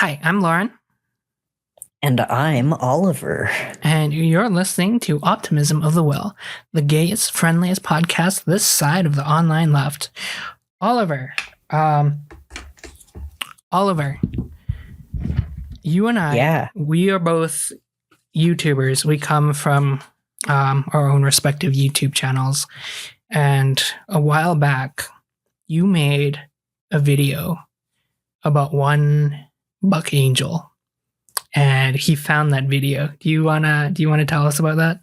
Hi, I'm Lauren, And I'm Oliver. and you're listening to Optimism of the Will, the gayest, friendliest podcast this side of the online left. Oliver, um, Oliver, you and I, Yeah. we are both YouTubers. We come from our own respective YouTube channels, and a while back, you made a video about one buck angel, and he found that video. Do you wanna tell us about that?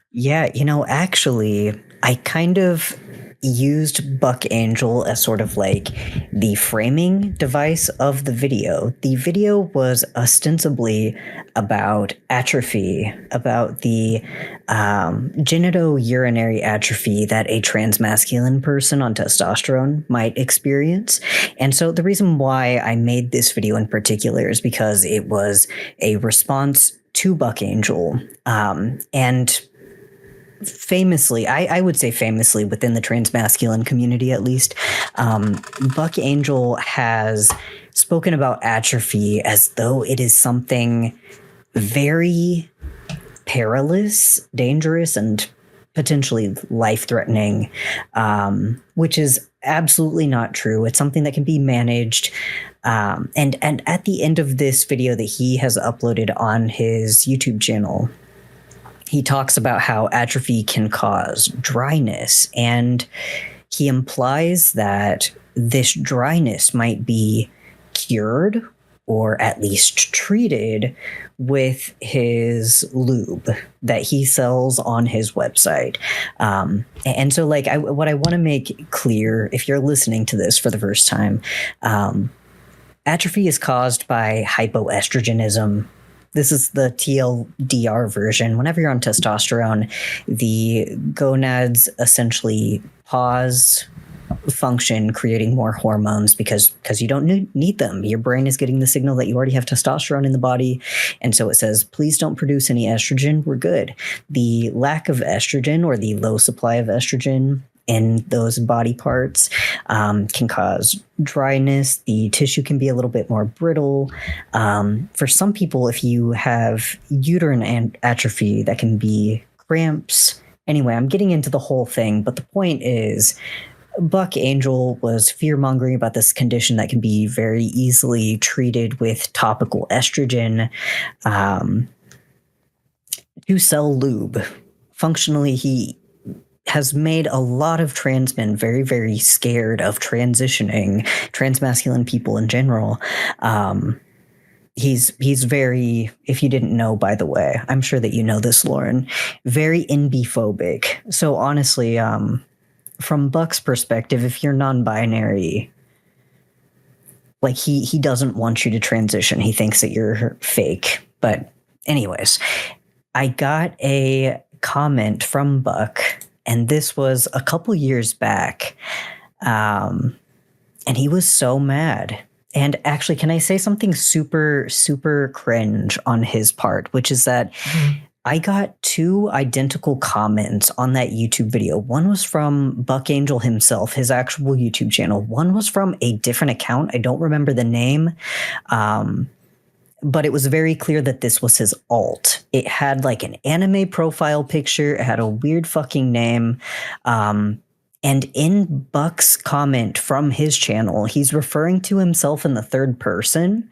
Yeah, actually, I kind of used Buck Angel as sort of like the framing device of the video. The video was ostensibly about atrophy, about the genitourinary atrophy that a transmasculine person on testosterone might experience. And so the reason why I made this video in particular is because it was a response to Buck Angel. And famously, I would say famously within the transmasculine community at least, Buck Angel has spoken about atrophy as though it is something very perilous, dangerous, and potentially life-threatening, which is absolutely not true. It's something that can be managed. And at the end of this video that he has uploaded on his YouTube channel, he talks about how atrophy can cause dryness, and he implies that this dryness might be cured or at least treated with his lube that he sells on his website. And so, like, what I want to make clear, if you're listening to this for the first time, atrophy is caused by hypoestrogenism. This is the TLDR version. Whenever you're on testosterone, the gonads essentially pause function, creating more hormones because you don't need them. Your brain is getting the signal that you already have testosterone in the body. And so it says, please don't produce any estrogen. We're good. The lack of estrogen or the low supply of estrogen in those body parts can cause dryness. The tissue can be a little bit more brittle. For some people, if you have uterine atrophy, that can be cramps. Anyway, I'm getting into the whole thing, but the point is, Buck Angel was fear-mongering about this condition that can be very easily treated with topical estrogen to sell lube. Functionally, he has made a lot of trans men very, very scared of transitioning, transmasculine people in general. He's very, if you didn't know, by the way, I'm sure that you know this, Lauren, very NB-phobic. So honestly, from Buck's perspective, if you're non-binary, like he doesn't want you to transition. He thinks that you're fake. But anyways, I got a comment from Buck, and this was a couple years back, and he was so mad. And actually, can I say something super, super cringe on his part, which is that I got two identical comments on that YouTube video. One was from Buck Angel himself, his actual YouTube channel. One was from a different account. I don't remember the name. But it was very clear that this was his alt. It had like an anime profile picture. It had a weird fucking name. And in Buck's comment from his channel, he's referring to himself in the third person.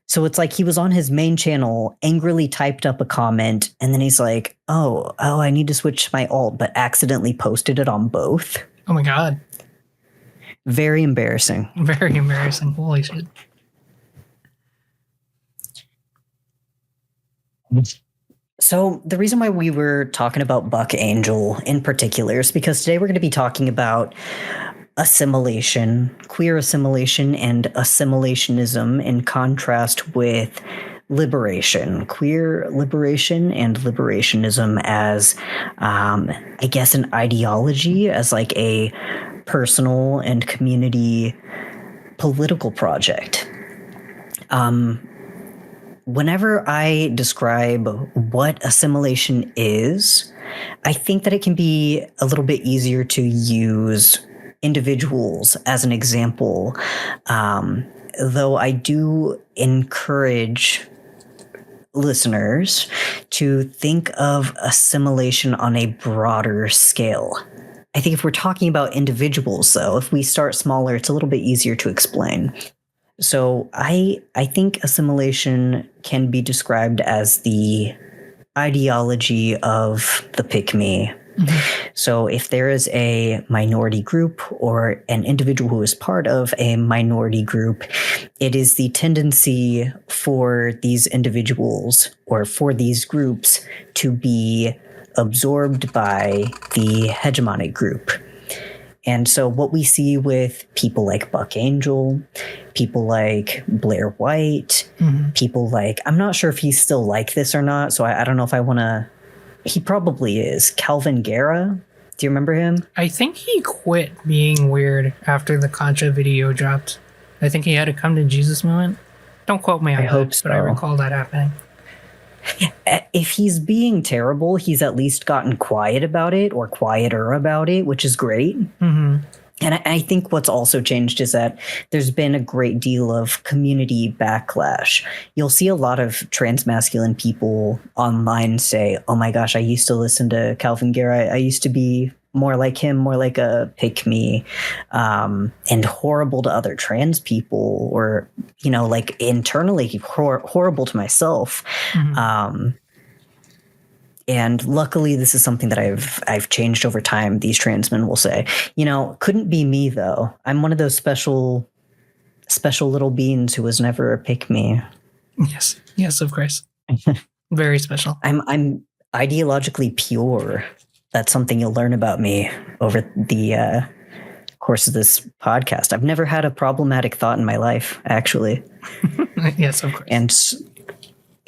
So it's like he was on his main channel, angrily typed up a comment, and then he's like, oh, I need to switch my alt, but accidentally posted it on both. Oh my god. Very embarrassing. Very embarrassing. Holy shit. So the reason why we were talking about Buck Angel in particular is because today we're going to be talking about assimilation, queer assimilation, and assimilationism in contrast with liberation, queer liberation and liberationism as, I guess, an ideology, as like a personal and community political project. Whenever I describe what assimilation is, I think that it can be a little bit easier to use individuals as an example though I do encourage listeners to think of assimilation on a broader scale. I think if we're talking about individuals, though, if we start smaller, it's a little bit easier to explain. So I think assimilation can be described as the ideology of the pick-me. Mm-hmm. So if there is a minority group or an individual who is part of a minority group, it is the tendency for these individuals or for these groups to be absorbed by the hegemonic group. And so what we see with people like Buck Angel, people like Blair White, mm-hmm. people like, I'm not sure if he's still like this or not, so I don't know if I want to, he probably is. Calvin Guerra, do you remember him? I think he quit being weird after the Contra video dropped. I think he had a come to Jesus moment. Don't quote me on that, but I recall that happening. If he's being terrible, he's at least gotten quiet about it or quieter about it, which is great. Mm-hmm. And I think what's also changed is that there's been a great deal of community backlash. You'll see a lot of transmasculine people online say, oh my gosh, I used to listen to Calvin Guerra. I used to be more like him, more like a pick-me, and horrible to other trans people, or, you know, like internally horrible to myself. Mm-hmm. And luckily, this is something that I've changed over time. These trans men will say, you know, couldn't be me though. I'm one of those special little beings who was never a pick-me. Yes, of course. Very special. I'm ideologically pure. That's something you'll learn about me over the course of this podcast. I've never had a problematic thought in my life, actually. Yes, of course. And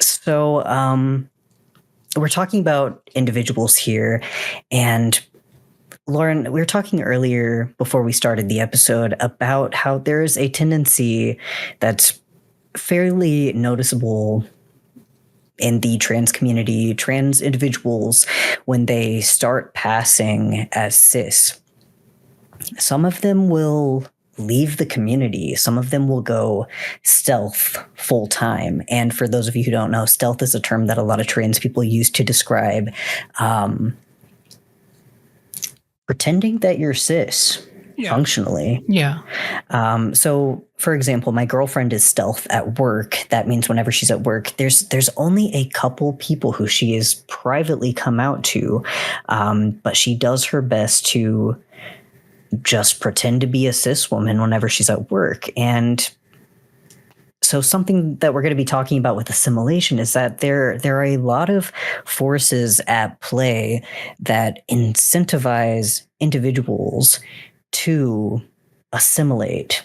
so we're talking about individuals here. And Lauren, we were talking earlier before we started the episode about how there is a tendency that's fairly noticeable in the trans community, trans individuals, when they start passing as cis. Some of them will leave the community. Some of them will go stealth full time. And for those of you who don't know, stealth is a term that a lot of trans people use to describe pretending that you're cis. Yeah. Functionally. Yeah. So, for example, my girlfriend is stealth at work. That means whenever she's at work, there's only a couple people who she has privately come out to, but she does her best to just pretend to be a cis woman whenever she's at work. And so something that we're going to be talking about with assimilation is that there are a lot of forces at play that incentivize individuals to assimilate.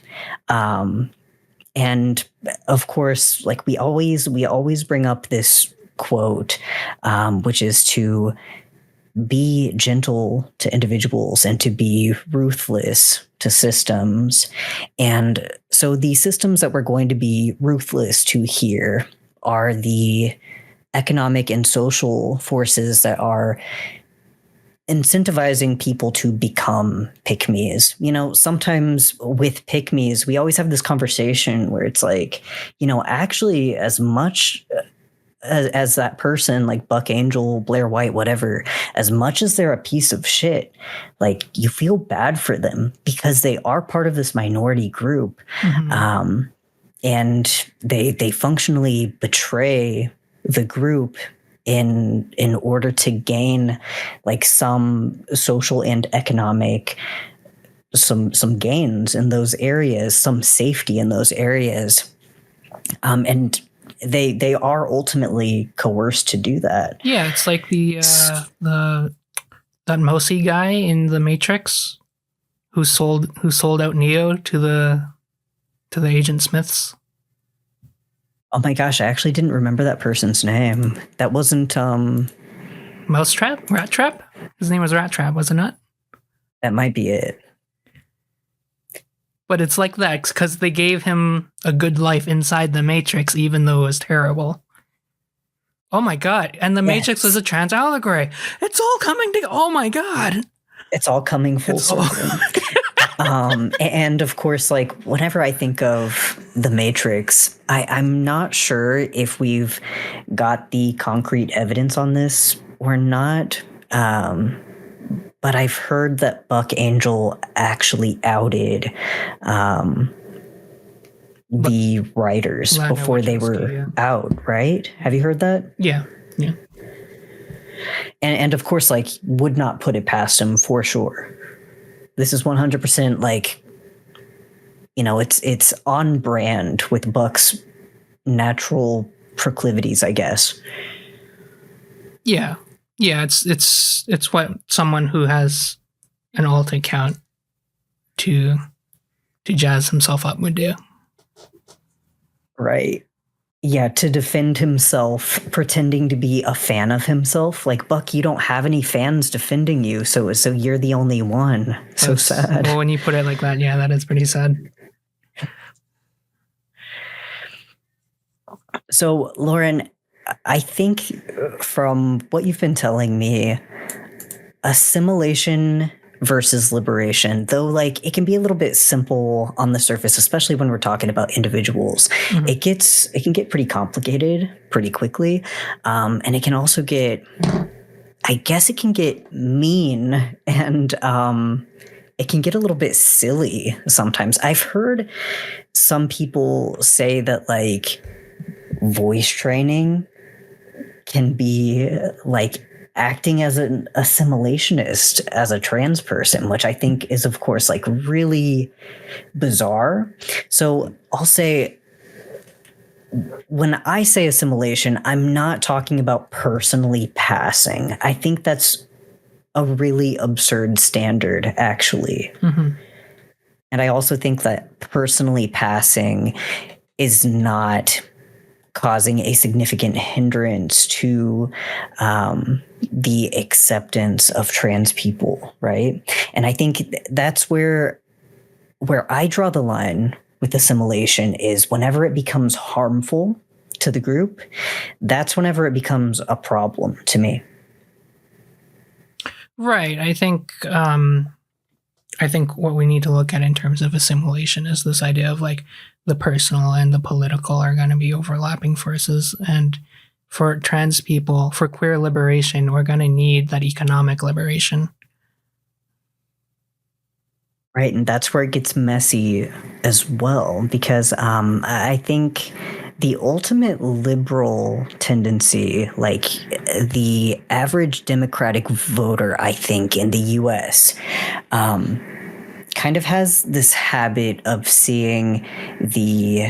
And of course, like we always bring up this quote, which is to be gentle to individuals and to be ruthless to systems. And so the systems that we're going to be ruthless to here are the economic and social forces that are incentivizing people to become pick-me's. You know, sometimes with pick-me's, we always have this conversation where it's like, you know, actually as much as that person like Buck Angel, Blair White, whatever, as much as they're a piece of shit, like you feel bad for them because they are part of this minority group. Mm-hmm. And they functionally betray the group in order to gain like some social and economic some gains in those areas, some safety in those areas. And they are ultimately coerced to do that. Yeah, it's like that Mosi guy in the Matrix who sold out Neo to the Agent Smiths. Oh my gosh, I actually didn't remember that person's name. That wasn't Mousetrap? Rat Trap? His name was Rat Trap, was it not? That might be it. But it's like that because they gave him a good life inside the Matrix, even though it was terrible. Oh my god! And the Matrix is a trans allegory. It's all coming together. Oh my god! It's all coming full circle. And of course, like whenever I think of the Matrix, I'm not sure if we've got the concrete evidence on this or not. But I've heard that Buck Angel actually outed the writers Lana before they Wachowski, were yeah. out, right? Have you heard that? Yeah. And of course, like, would not put it past him for sure. This is 100% like, it's on brand with Buck's natural proclivities, I guess. Yeah. It's what someone who has an alt account to jazz himself up would do. Right. Yeah, to defend himself, pretending to be a fan of himself. Like, Buck, you don't have any fans defending you, so you're the only one. So sad. Well, when you put it like that, yeah, that is pretty sad. So, Lauren, I think from what you've been telling me, assimilation versus liberation, though, like, it can be a little bit simple on the surface, especially when we're talking about individuals. Mhm. It can get pretty complicated pretty quickly, and it can also get, I guess, it can get mean, and it can get a little bit silly sometimes. I've heard some people say that, like, voice training can be like acting as an assimilationist as a trans person, which I think is, of course, like really bizarre. So I'll say, when I say assimilation, I'm not talking about personally passing. I think that's a really absurd standard, actually. Mm-hmm. And I also think that personally passing is not causing a significant hindrance to the acceptance of trans people, right? And I think that's where I draw the line with assimilation is whenever it becomes harmful to the group, that's whenever it becomes a problem to me. Right. I think what we need to look at in terms of assimilation is this idea of like the personal and the political are going to be overlapping forces. And for trans people, for queer liberation, we're going to need that economic liberation. Right. And that's where it gets messy as well, because I think the ultimate liberal tendency, like the average Democratic voter, I think, in the US, kind of has this habit of seeing the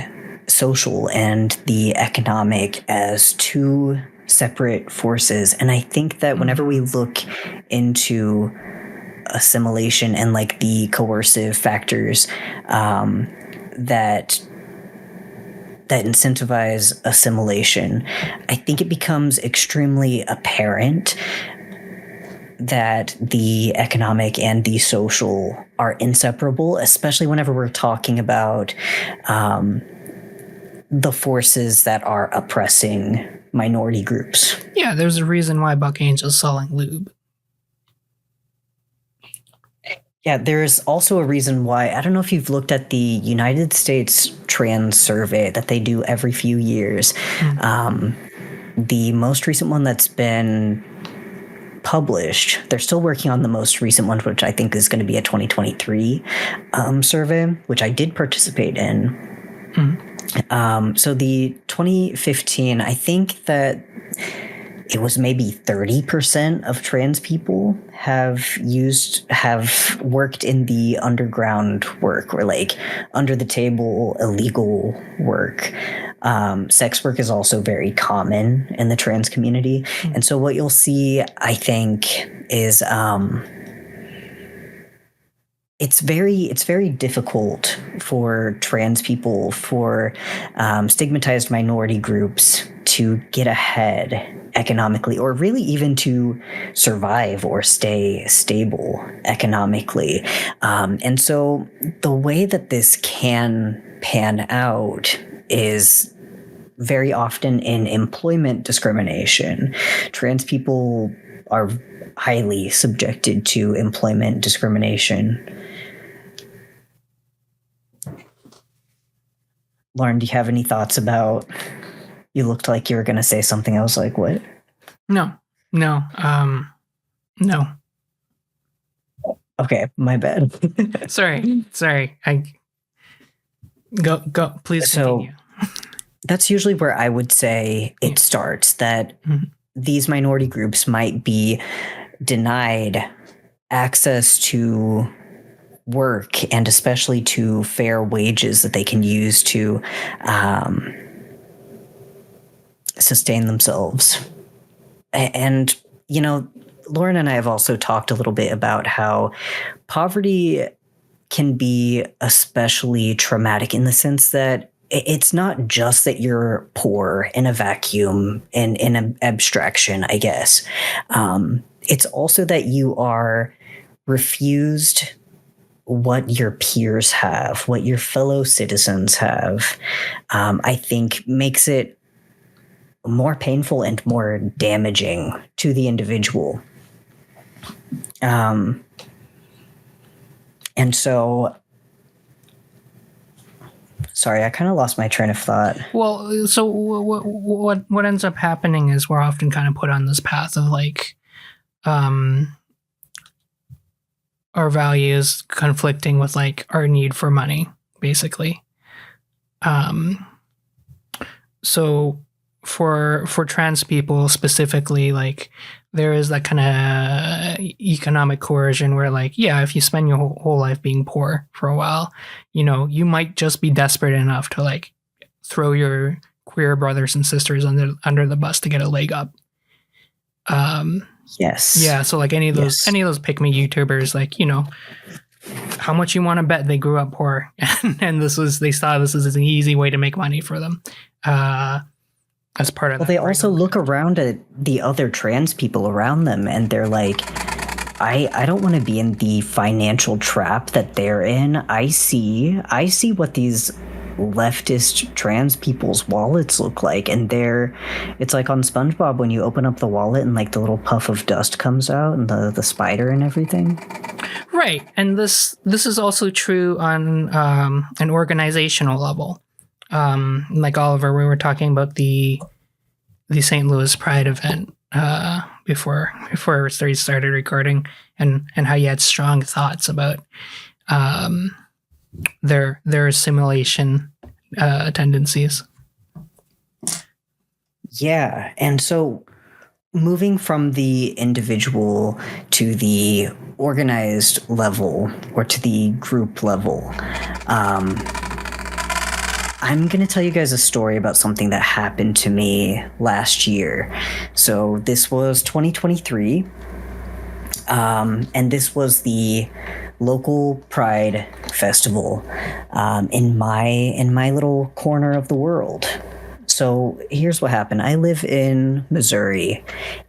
social and the economic as two separate forces. And I think that whenever we look into assimilation and like the coercive factors that incentivize assimilation, I think it becomes extremely apparent that the economic and the social are inseparable, especially whenever we're talking about the forces that are oppressing minority groups. Yeah, there's a reason why Buck Angel's selling lube. Yeah, there's also a reason why, I don't know if you've looked at the United States trans survey that they do every few years. The most recent one that's been published, they're still working on the most recent one, which I think is going to be a 2023 survey, which I did participate in. So the 2015, I think that it was maybe 30% of trans people have worked in the underground work, or like under the table illegal work. Sex work is also very common in the trans community. And so what you'll see, I think, is it's very difficult for trans people, for stigmatized minority groups to get ahead economically, or really even to survive or stay stable economically. And so the way that this can pan out is very often in employment discrimination. Trans people are highly subjected to employment discrimination. Lauren, do you have any thoughts about? You looked like you were going to say something. I was like, what? No. No. Okay, my bad. Sorry. I go. Please continue. That's usually where I would say it starts, that these minority groups might be denied access to work, and especially to fair wages that they can use to sustain themselves. And, Lauren and I have also talked a little bit about how poverty can be especially traumatic in the sense that it's not just that you're poor in a vacuum, in an abstraction, I guess. It's also that you are refused what your peers have, what your fellow citizens have. I think makes it more painful and more damaging to the individual. And so, sorry, I kind of lost my train of thought. Well, so what ends up happening is we're often kind of put on this path of like, our values conflicting with like our need for money, basically. So for trans people specifically, like there is that kind of economic coercion where like, yeah, if you spend your whole life being poor for a while, you might just be desperate enough to like throw your queer brothers and sisters under the bus to get a leg up. Yes. Yeah. So like any of those pick me YouTubers, like, how much you want to bet they grew up poor and they saw this as an easy way to make money for them. As part of that. Well, they also look around at the other trans people around them and they're like, I don't want to be in the financial trap that they're in. I see what these leftist trans people's wallets look like, and it's like on SpongeBob when you open up the wallet and like the little puff of dust comes out and the spider and everything. Right. And this is also true on an organizational level. Like Oliver, we were talking about the St. Louis Pride event before we started recording, and how you had strong thoughts about their assimilation tendencies. Yeah, and so moving from the individual to the organized level or to the group level, I'm going to tell you guys a story about something that happened to me last year. So this was 2023, and this was the local Pride festival in my little corner of the world. So here's what happened. I live in Missouri,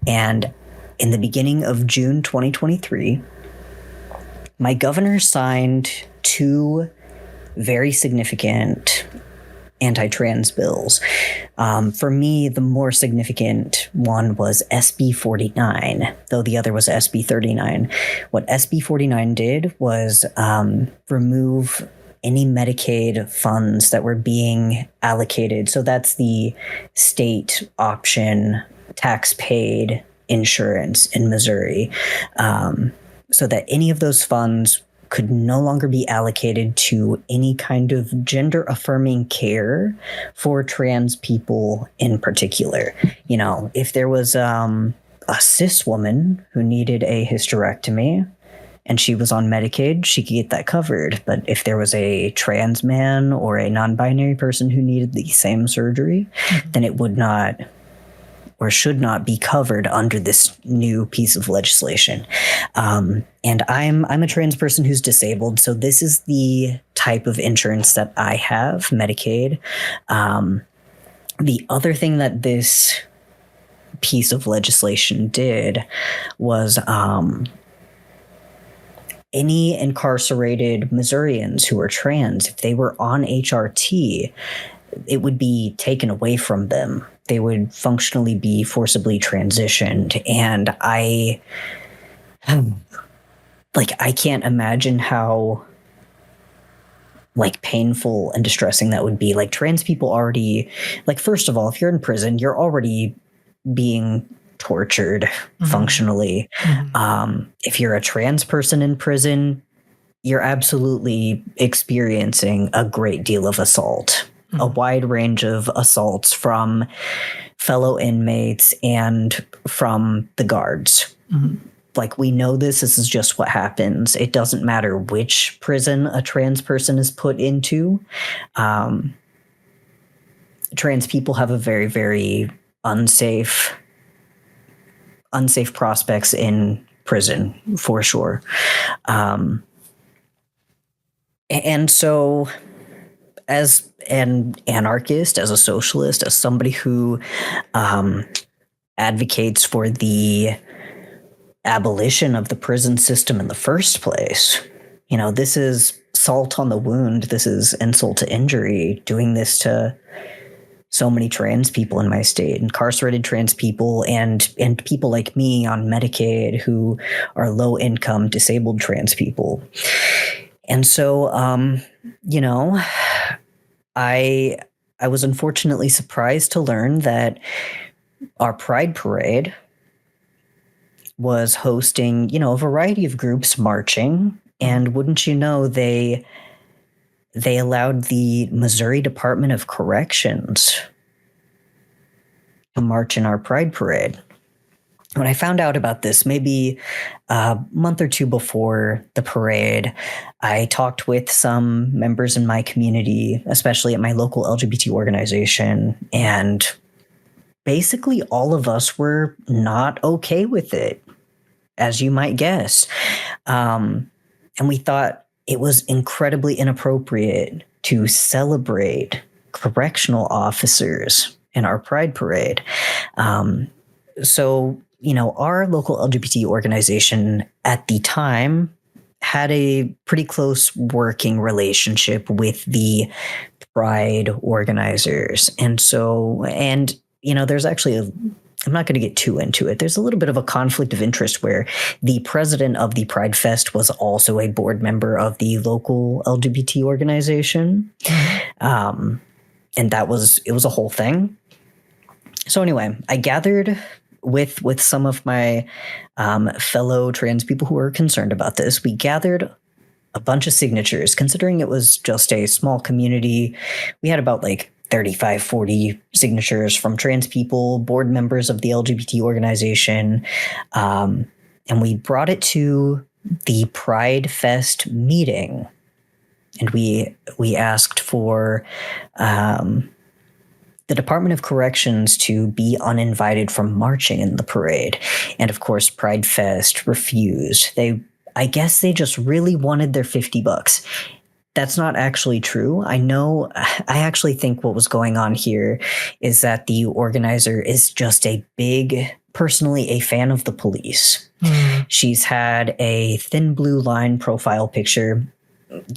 and in the beginning of June 2023, my governor signed 2 very significant anti-trans bills. For me, the more significant one was SB 49, though the other was SB 39. What SB 49 did was remove any Medicaid funds that were being allocated. So that's the state option tax-paid insurance in Missouri. So that any of those funds could no longer be allocated to any kind of gender-affirming care for trans people in particular. If there was a cis woman who needed a hysterectomy and she was on Medicaid, she could get that covered. But if there was a trans man or a non-binary person who needed the same surgery, then it would not or should not be covered under this new piece of legislation. And I'm a trans person who's disabled, so this is the type of insurance that I have, Medicaid. The other thing that this piece of legislation did was any incarcerated Missourians who are trans, if they were on HRT, it would be taken away from them. They would functionally be forcibly transitioned. And I can't imagine how like painful and distressing that would be. Like trans people already, like first of all, if you're in prison, you're already being tortured functionally. If you're a trans person in prison, you're absolutely experiencing a great deal of assault, a wide range of assaults from fellow inmates and from the guards. Like, we know this is just what happens. It doesn't matter which prison a trans person is put into. Trans people have a very, very unsafe prospects in prison, for sure. And so, as an anarchist, as a socialist, as somebody who advocates for the abolition of the prison system in the first place, you know, this is salt on the wound. This is insult to injury, doing this to so many trans people in my state, incarcerated trans people, and people like me on Medicaid who are low income, disabled trans people. And so, you know, I was unfortunately surprised to learn that our Pride Parade was hosting, you know, a variety of groups marching. And wouldn't you know, they allowed the Missouri Department of Corrections to march in our Pride Parade. When I found out about this, maybe a month or two before the parade, I talked with some members in my community, especially at my local LGBT organization, and basically all of us were not okay with it, as you might guess. And we thought it was incredibly inappropriate to celebrate correctional officers in our Pride Parade. So, you know, our local LGBT organization at the time had a pretty close working relationship with the Pride organizers. And so, and, you know, there's actually I'm not going to get too into it. There's a little bit of a conflict of interest where the president of the Pride Fest was also a board member of the local LGBT organization. And it was a whole thing. So anyway, I gathered with some of my fellow trans people who were concerned about this. We gathered a bunch of signatures, considering it was just a small community. We had about like 35, 40 signatures from trans people, board members of the LGBT organization. And we brought it to the Pride Fest meeting. And we asked for the Department of Corrections to be uninvited from marching in the parade. And of course, Pride Fest refused. I guess they just really wanted their $50. That's not actually true. I actually think what was going on here is that the organizer is just personally a fan of the police. She's had a thin blue line profile picture.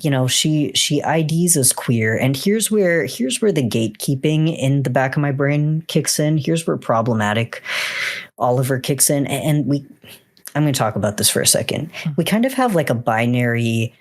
You know, she IDs as queer, and here's where the gatekeeping in the back of my brain kicks in. Here's where problematic Oliver kicks in, and I'm going to talk about this for a second. We kind of have like a binary,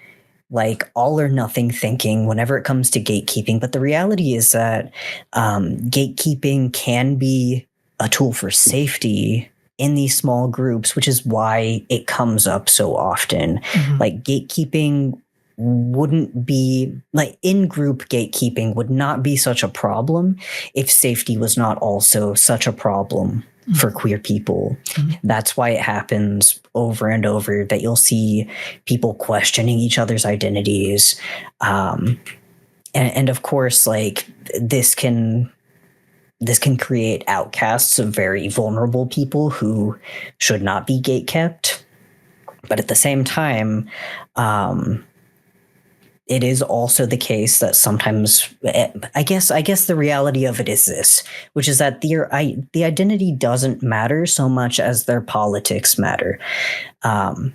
like all or nothing thinking whenever it comes to gatekeeping, but the reality is that gatekeeping can be a tool for safety in these small groups, which is why it comes up so often. Like gatekeeping wouldn't be like in-group gatekeeping would not be such a problem if safety was not also such a problem for queer people. That's why it happens over and over that you'll see people questioning each other's identities. And of course, like this can create outcasts of very vulnerable people who should not be gatekept. But at the same time, it is also the case that sometimes, I guess the reality of it is this, which is that the identity doesn't matter so much as their politics matter. And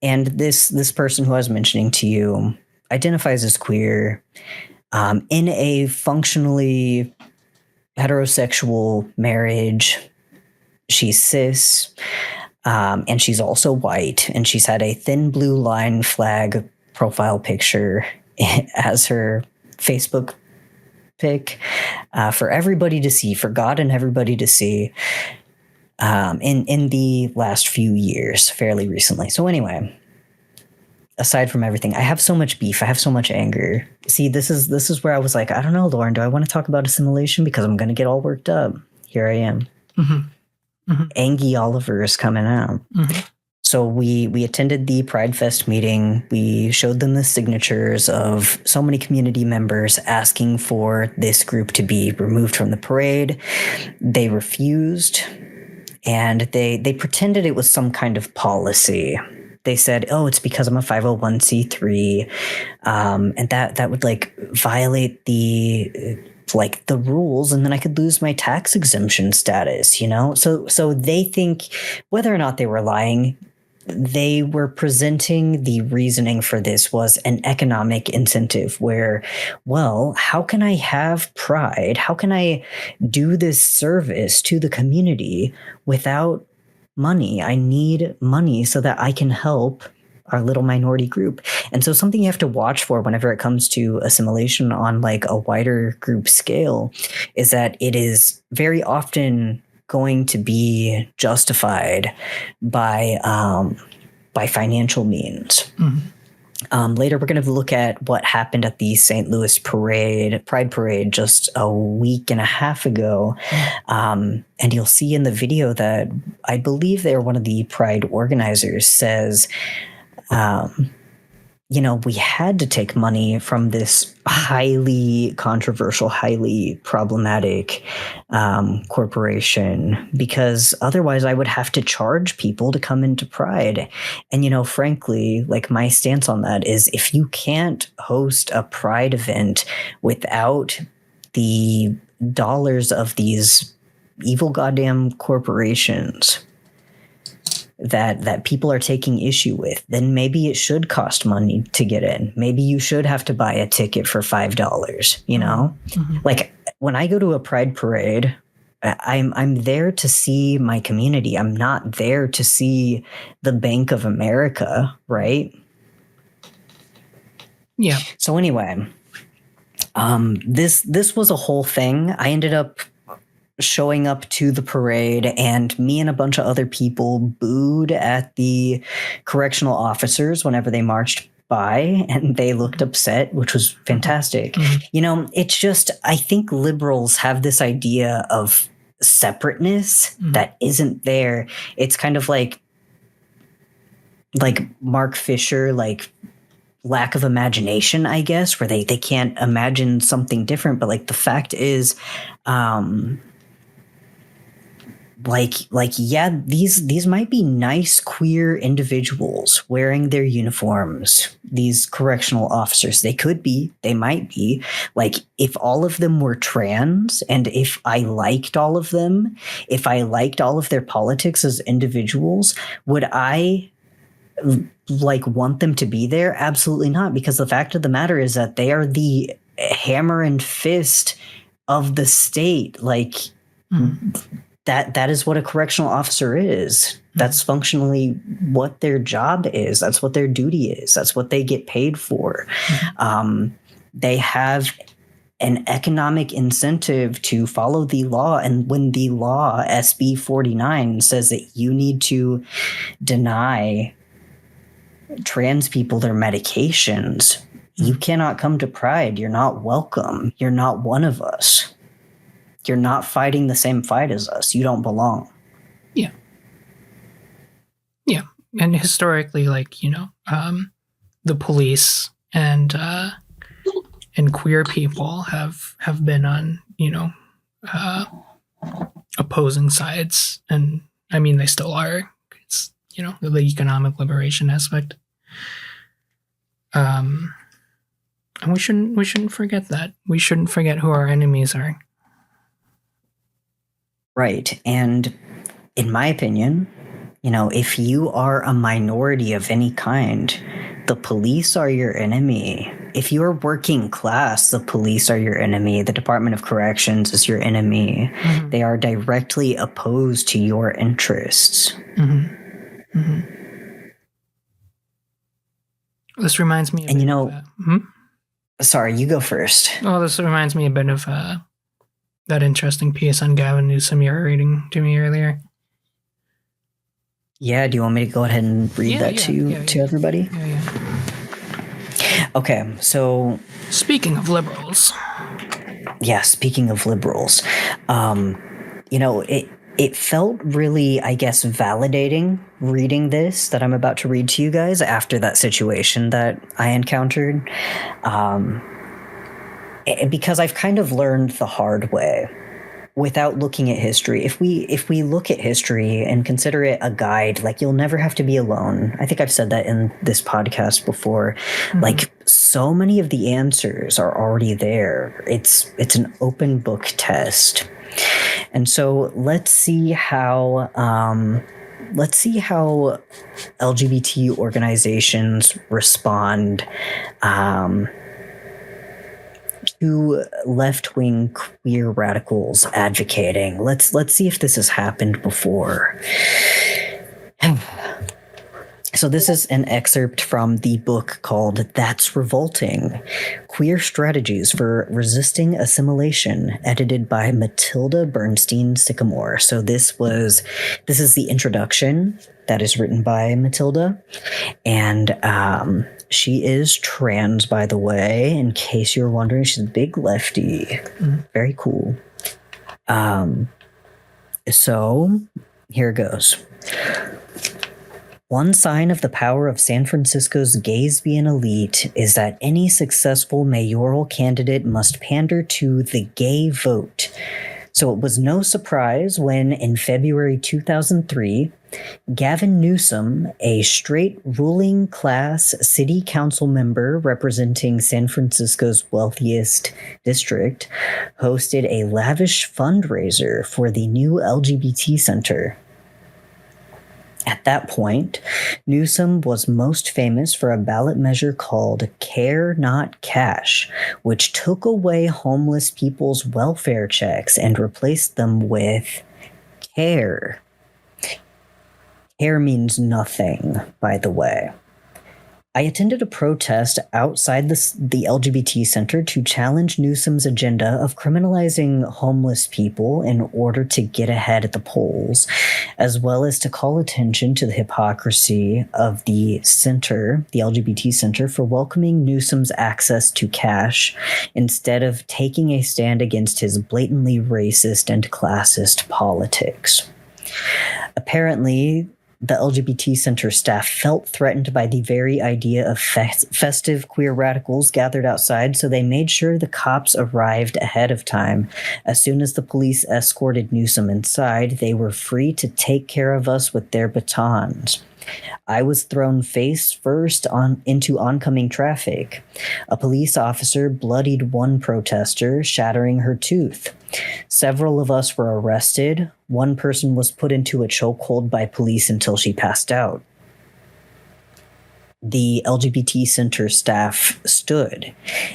this person who I was mentioning to you identifies as queer in a functionally heterosexual marriage. She's cis, and she's also white, and she's had a thin blue line flag profile picture, as her Facebook pic for everybody to see, for God and everybody to see, in the last few years, fairly recently. So anyway, aside from everything, I have so much beef. I have so much anger. See, this is where I was like, I don't know, Lauren, do I want to talk about assimilation? Because I'm going to get all worked up. Here I am. Angie Oliver is coming out. So we attended the Pride Fest meeting. We showed them the signatures of so many community members asking for this group to be removed from the parade. They refused, and they pretended it was some kind of policy. They said, oh, it's because I'm a 501c3, and that would like violate the rules, and then I could lose my tax exemption status, you know? So they think, whether or not they were lying, they were presenting the reasoning for this was an economic incentive where, well, how can I have pride? How can I do this service to the community without money? I need money so that I can help our little minority group. And so something you have to watch for whenever it comes to assimilation on like a wider group scale is that it is very often going to be justified by financial means. Later, we're going to look at what happened at the St. Louis Pride Parade just a week and a half ago. And you'll see in the video that I believe they're one of the Pride organizers says, we had to take money from this highly controversial, highly problematic corporation because otherwise I would have to charge people to come into Pride. And, frankly, like my stance on that is if you can't host a Pride event without the dollars of these evil goddamn corporations that people are taking issue with, then maybe it should cost money to get in. Maybe you should have to buy a ticket for $5, you know? Like when I go to a Pride parade, I'm there to see my community. I'm not there to see the Bank of America, right? Yeah. So anyway, this was a whole thing. I ended up showing up to the parade, and me and a bunch of other people booed at the correctional officers whenever they marched by, and they looked upset, which was fantastic. It's just, I think liberals have this idea of separateness that isn't there. It's kind of like Mark Fisher, like lack of imagination, I guess, where they can't imagine something different. But like the fact is, these might be nice queer individuals wearing their uniforms, these correctional officers. They could be, they might be. Like, if all of them were trans, and if I liked all of them, if I liked all of their politics as individuals, would I want them to be there? Absolutely not, because the fact of the matter is that they are the hammer and fist of the state. That is what a correctional officer is. That's functionally what their job is. That's what their duty is. That's what they get paid for. They have an economic incentive to follow the law. And when the law, SB 49, says that you need to deny trans people their medications, you cannot come to Pride. You're not welcome. You're not one of us. You're not fighting the same fight as us. You don't belong. Yeah. Yeah. And historically, the police and queer people have been on, opposing sides. And I mean, they still are. It's, the economic liberation aspect. And we shouldn't forget that. We shouldn't forget who our enemies are. Right. And in my opinion, if you are a minority of any kind, the police are your enemy. If you're working class, the police are your enemy. The Department of Corrections is your enemy. They are directly opposed to your interests. This reminds me of... And Sorry, you go first. Well, this reminds me a bit of that interesting piece on Gavin Newsom you were reading to me earlier. Yeah, do you want me to go ahead and read that to everybody? Yeah. Okay, so... Speaking of liberals. Yeah, speaking of liberals, it felt really, I guess, validating reading this that I'm about to read to you guys after that situation that I encountered. Because I've kind of learned the hard way without looking at history. If we look at history and consider it a guide, like, you'll never have to be alone. I think I've said that in this podcast before. Mm-hmm. Like, so many of the answers are already there. It's an open book test. And so let's see how LGBT organizations respond to left-wing queer radicals advocating. Let's see if this has happened before. So this is an excerpt from the book called That's Revolting: Queer Strategies for Resisting Assimilation, edited by Matilda Bernstein Sycamore. So this is the introduction that is written by Matilda. And she is trans, by the way, in case you're wondering. She's a big lefty. Mm-hmm. Very cool. So here goes. One sign of the power of San Francisco's Gaysbian elite is that any successful mayoral candidate must pander to the gay vote. So it was no surprise when, in February 2003, Gavin Newsom, a straight ruling class city council member representing San Francisco's wealthiest district, hosted a lavish fundraiser for the new LGBT center. At that point, Newsom was most famous for a ballot measure called Care Not Cash, which took away homeless people's welfare checks and replaced them with care. Care means nothing, by the way. I attended a protest outside the LGBT center to challenge Newsom's agenda of criminalizing homeless people in order to get ahead at the polls, as well as to call attention to the hypocrisy of the center, the LGBT center, for welcoming Newsom's access to cash instead of taking a stand against his blatantly racist and classist politics. Apparently, the LGBT Center staff felt threatened by the very idea of festive queer radicals gathered outside, so they made sure the cops arrived ahead of time. As soon as the police escorted Newsom inside, they were free to take care of us with their batons. I was thrown face first into oncoming traffic. A police officer bloodied one protester, shattering her tooth. Several of us were arrested. One person was put into a chokehold by police until she passed out. The LGBT Center staff stood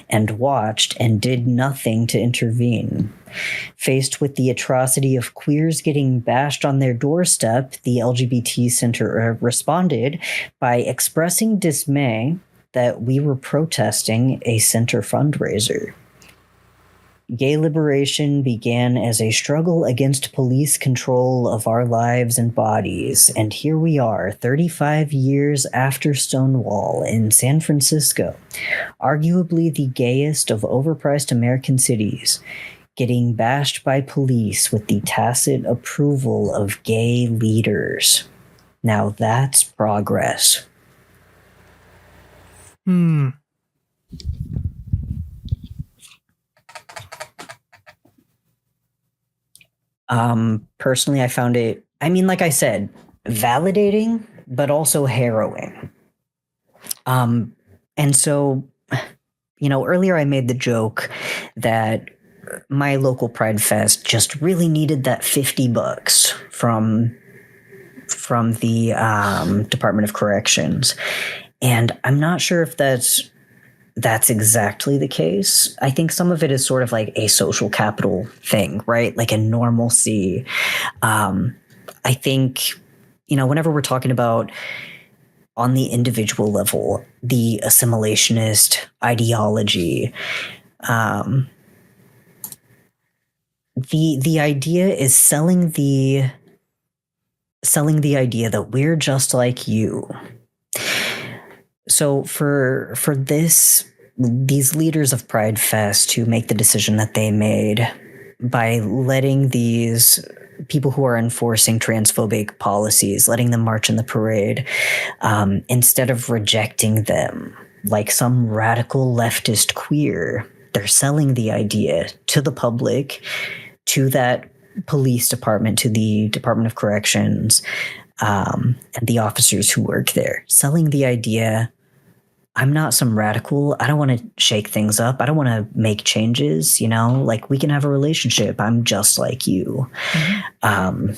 and watched and did nothing to intervene. Faced with the atrocity of queers getting bashed on their doorstep, the LGBT Center responded by expressing dismay that we were protesting a center fundraiser. Gay liberation began as a struggle against police control of our lives and bodies, and here we are, 35 years after Stonewall in San Francisco, arguably the gayest of overpriced American cities, getting bashed by police with the tacit approval of gay leaders. Now that's progress. Personally, I found it, like I said, validating, but also harrowing. And so, earlier I made the joke that my local Pride Fest just really needed that $50 from the Department of Corrections. And I'm not sure if that's exactly the case. I think some of it is sort of like a social capital thing, right? Like a normalcy. I think, whenever we're talking about on the individual level, the assimilationist ideology, the idea is selling the idea that we're just like you. So for these leaders of Pride Fest to make the decision that they made by letting these people who are enforcing transphobic policies, letting them march in the parade, instead of rejecting them like some radical leftist queer, they're selling the idea to the public, to that police department, to the Department of Corrections, and the officers who work there, selling the idea, I'm not some radical. I don't want to shake things up. I don't want to make changes, like we can have a relationship. I'm just like you. Mm-hmm.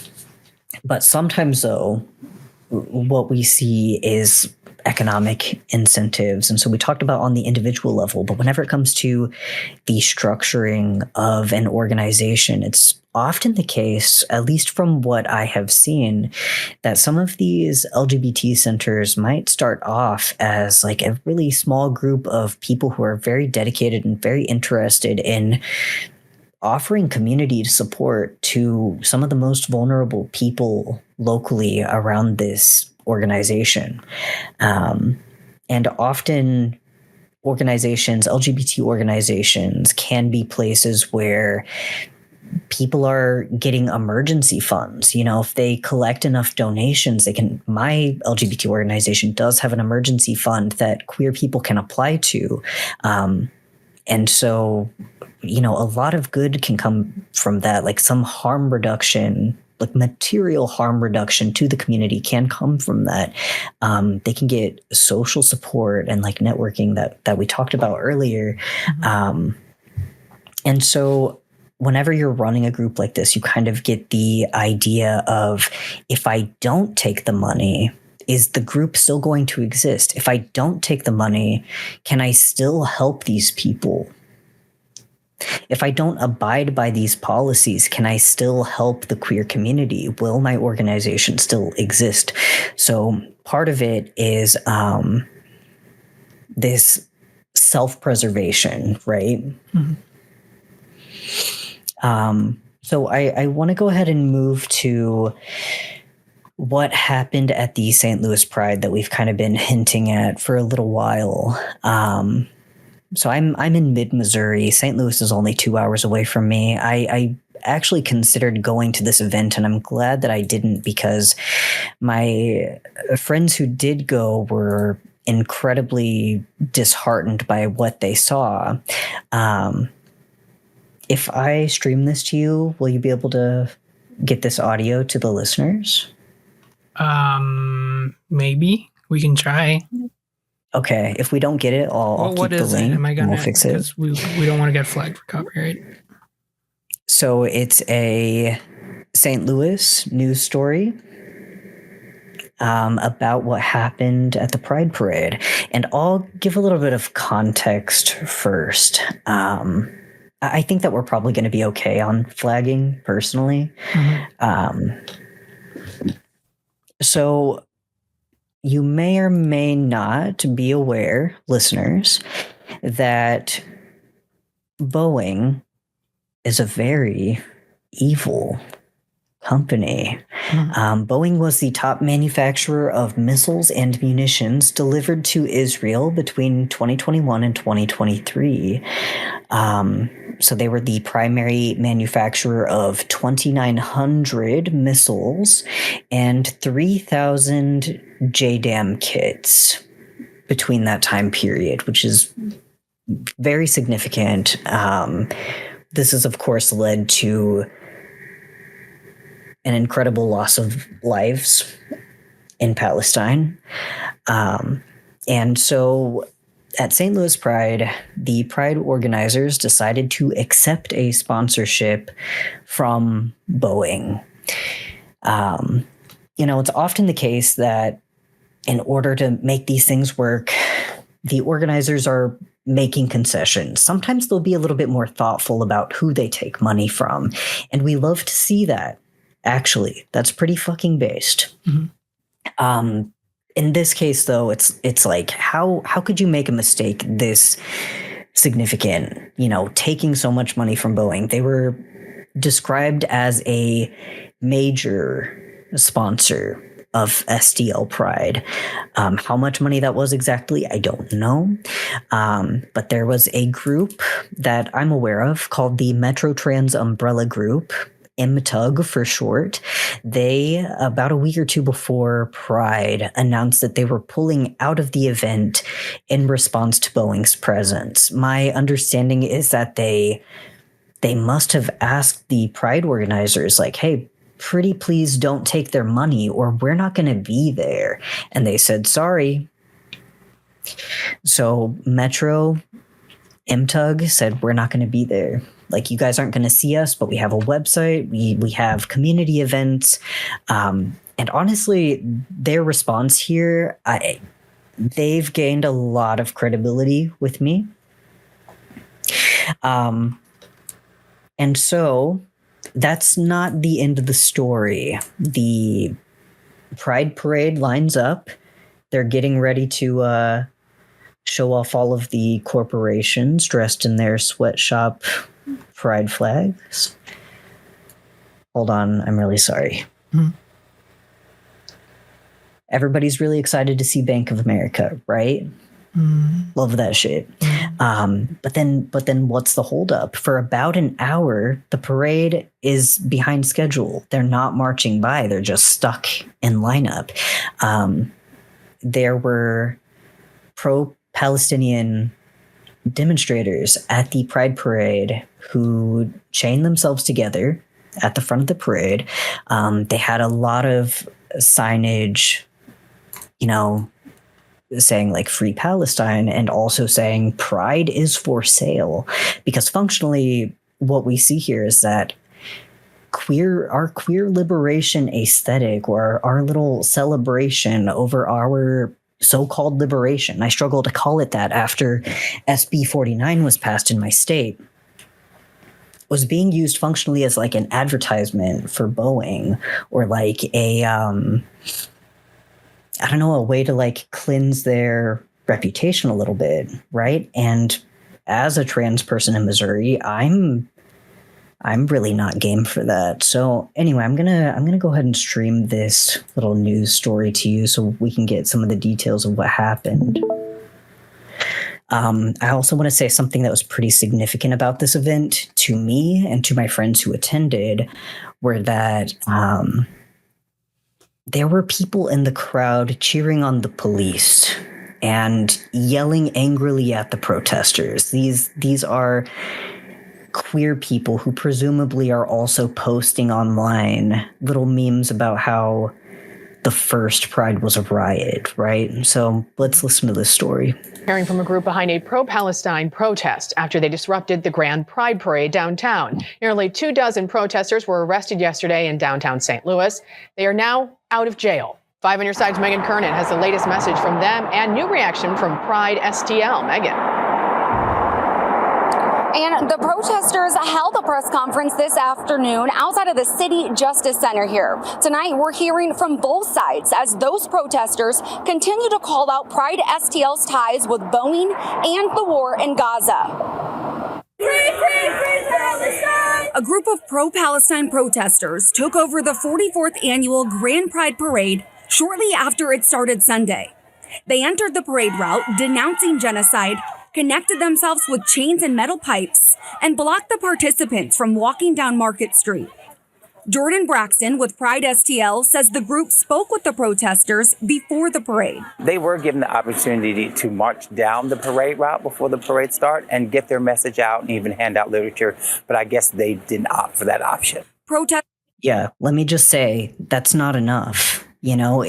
But sometimes, though, what we see is economic incentives. And so we talked about on the individual level, but whenever it comes to the structuring of an organization, it's often the case, at least from what I have seen, that some of these LGBT centers might start off as like a really small group of people who are very dedicated and very interested in offering community support to some of the most vulnerable people locally around this organization. And often organizations, LGBT organizations, can be places where people are getting emergency funds. If they collect enough donations, my LGBT organization does have an emergency fund that queer people can apply to. And so, a lot of good can come from that, like some harm reduction, like material harm reduction to the community can come from that. They can get social support and like networking that we talked about earlier. Mm-hmm. And so whenever you're running a group like this, you kind of get the idea of, if I don't take the money, is the group still going to exist? If I don't take the money, can I still help these people? If I don't abide by these policies, can I still help the queer community? Will my organization still exist? So part of it is this self-preservation, right? Mm-hmm. So I want to go ahead and move to what happened at the St. Louis Pride that we've kind of been hinting at for a little while. So I'm in mid-Missouri. St. Louis is only 2 hours away from me. I actually considered going to this event, and I'm glad that I didn't, because my friends who did go were incredibly disheartened by what they saw. If I stream this to you, will you be able to get this audio to the listeners? Maybe we can try. Okay, if we don't get it, I'll keep the link. Am I gonna? We'll fix it. Because we don't want to get flagged for copyright. So it's a St. Louis news story about what happened at the Pride Parade, and I'll give a little bit of context first. I think that we're probably going to be okay on flagging, personally. Mm-hmm. So you may or may not be aware, listeners, that Boeing is a very evil company. Mm-hmm. Boeing was the top manufacturer of missiles and munitions delivered to Israel between 2021 and 2023. So they were the primary manufacturer of 2,900 missiles and 3,000 JDAM kits between that time period, which is very significant. This has, of course, led to an incredible loss of lives in Palestine. And so at St. Louis Pride, the Pride organizers decided to accept a sponsorship from Boeing. It's often the case that in order to make these things work, the organizers are making concessions. Sometimes they'll be a little bit more thoughtful about who they take money from. And we love to see that, actually. That's pretty fucking based. Mm-hmm. in this case, though, it's like how could you make a mistake this significant? You know, taking so much money from Boeing. They were described as a major sponsor of STL Pride. How much money that was exactly, I don't know. But there was a group that I'm aware of called the Metro Trans Umbrella Group, MTUG for short. They, about a week or two before Pride, announced that they were pulling out of the event in response to Boeing's presence. My understanding is that they must have asked the Pride organizers, like, hey, pretty please don't take their money or we're not going to be there. And they said, sorry. So Metro, MTUG said, we're not going to be there. Like, you guys aren't going to see us, but we have a website. We have community events. And honestly, their response here, they've gained a lot of credibility with me. And so that's not the end of the story. The Pride Parade lines up. They're getting ready to show off all of the corporations dressed in their sweatshop Pride flags. Hold on, I'm really sorry. Mm-hmm. Everybody's really excited to see Bank of America, right? Love that shit. But then what's the holdup? For about an hour, the parade is behind schedule. They're not marching by. They're just stuck in lineup. There were pro-Palestinian demonstrators at the Pride Parade who chained themselves together at the front of the parade. They had a lot of signage, you know, saying like Free Palestine and also saying Pride is for sale, because functionally what we see here is that our queer liberation aesthetic, or our little celebration over our so-called liberation, I struggle to call it that after SB 49 was passed in my state, was being used functionally as like an advertisement for Boeing, or like a way to like cleanse their reputation a little bit, right? And as a trans person in Missouri, I'm really not game for that. So anyway, I'm gonna go ahead and stream this little news story to you so we can get some of the details of what happened. I also want to say something that was pretty significant about this event to me and to my friends who attended, were that there were people in the crowd cheering on the police and yelling angrily at the protesters. These are queer people who presumably are also posting online little memes about how the first Pride was a riot, right? So let's listen to this story. Hearing from a group behind a pro-Palestine protest after they disrupted the Grand Pride Parade downtown. Nearly 24 protesters were arrested yesterday in downtown St. Louis. They are now out of jail. 5 on your side's Megan Kernan has the latest message from them and new reaction from Pride STL. Megan. And the protesters held a press conference this afternoon outside of the City Justice Center here. Tonight, we're hearing from both sides as those protesters continue to call out Pride STL's ties with Boeing and the war in Gaza. Free, free, free Palestine! A group of pro-Palestine protesters took over the 44th annual Grand Pride Parade shortly after it started Sunday. They entered the parade route denouncing genocide, connected themselves with chains and metal pipes, and blocked the participants from walking down Market Street. Jordan Braxton with Pride STL says the group spoke with the protesters before the parade. They were given the opportunity to march down the parade route before the parade start and get their message out and even hand out literature, but I guess they didn't opt for that option. Yeah, let me just say, that's not enough. You know,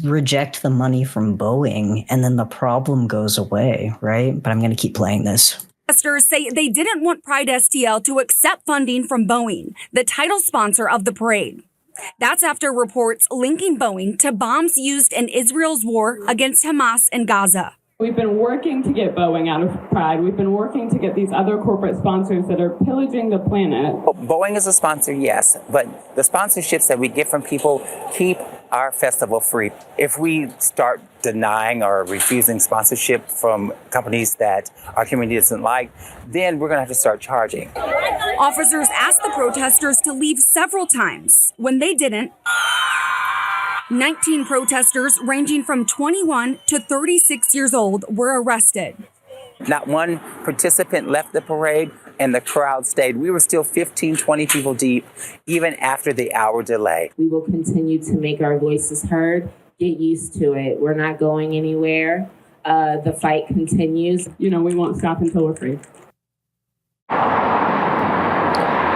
reject the money from Boeing and then the problem goes away, right? But I'm going to keep playing this. Protesters say they didn't want Pride STL to accept funding from Boeing, the title sponsor of the parade. That's after reports linking Boeing to bombs used in Israel's war against Hamas in Gaza. We've been working to get Boeing out of Pride. We've been working to get these other corporate sponsors that are pillaging the planet. Boeing is a sponsor, yes, but the sponsorships that we get from people keep our festival free. If we start denying or refusing sponsorship from companies that our community doesn't like, then we're going to have to start charging. Officers asked the protesters to leave several times. When they didn't, 19 protesters ranging from 21 to 36 years old were arrested. Not one participant left the parade, and the crowd stayed. We were still 15, 20 people deep, even after the hour delay. We will continue to make our voices heard. Get used to it. We're not going anywhere. The fight continues. We won't stop until we're free.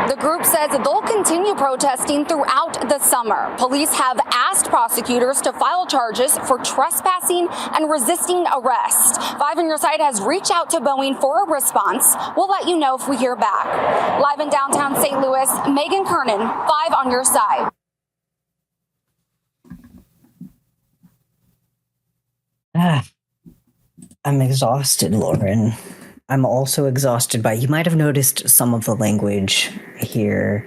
The group says they'll continue protesting throughout the summer. Police have asked prosecutors to file charges for trespassing and resisting arrest. 5 on Your Side has reached out to Boeing for a response. We'll let you know if we hear back. Live in downtown St. Louis, Megan Kernan, 5 on Your Side. I'm exhausted, Lauren. I'm also exhausted by, you might have noticed some of the language here,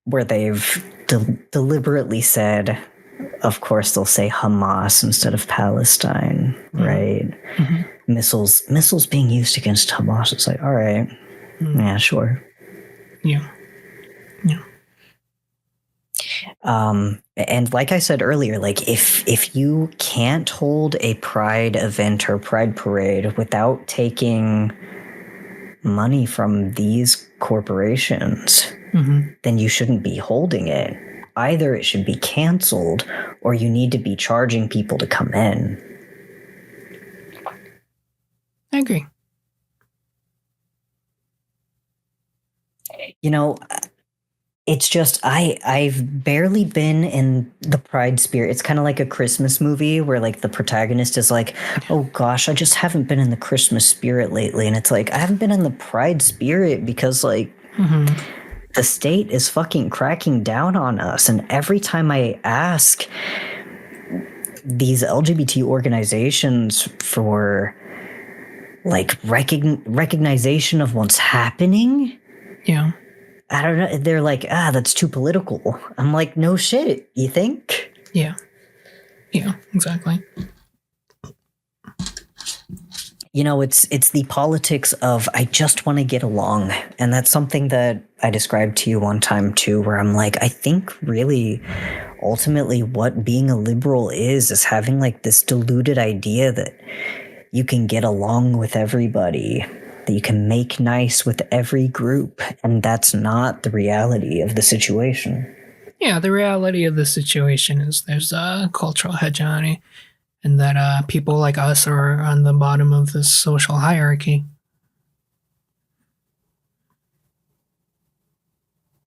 where they've deliberately said, of course they'll say Hamas instead of Palestine, right? Mm-hmm. Missiles being used against Hamas. It's like, all right, yeah, sure. Yeah. And like I said earlier, like if you can't hold a pride event or pride parade without taking money from these corporations, then you shouldn't be holding it. Either it should be canceled or you need to be charging people to come in. I agree. It's just, I've barely been in the pride spirit. It's kind of like a Christmas movie where like the protagonist is like, oh gosh, I just haven't been in the Christmas spirit lately. And it's like, I haven't been in the pride spirit because like the state is fucking cracking down on us. And every time I ask these LGBT organizations for like recognition of what's happening. Yeah. I don't know. They're like, that's too political. I'm like, no shit. You think? Yeah. Yeah, exactly. It's the politics of I just want to get along. And that's something that I described to you one time too, where I'm like, I think really ultimately what being a liberal is having like this diluted idea that you can get along with everybody, that you can make nice with every group, and that's not the reality of the situation. Yeah, the reality of the situation is there's a cultural hegemony, and that people like us are on the bottom of this social hierarchy.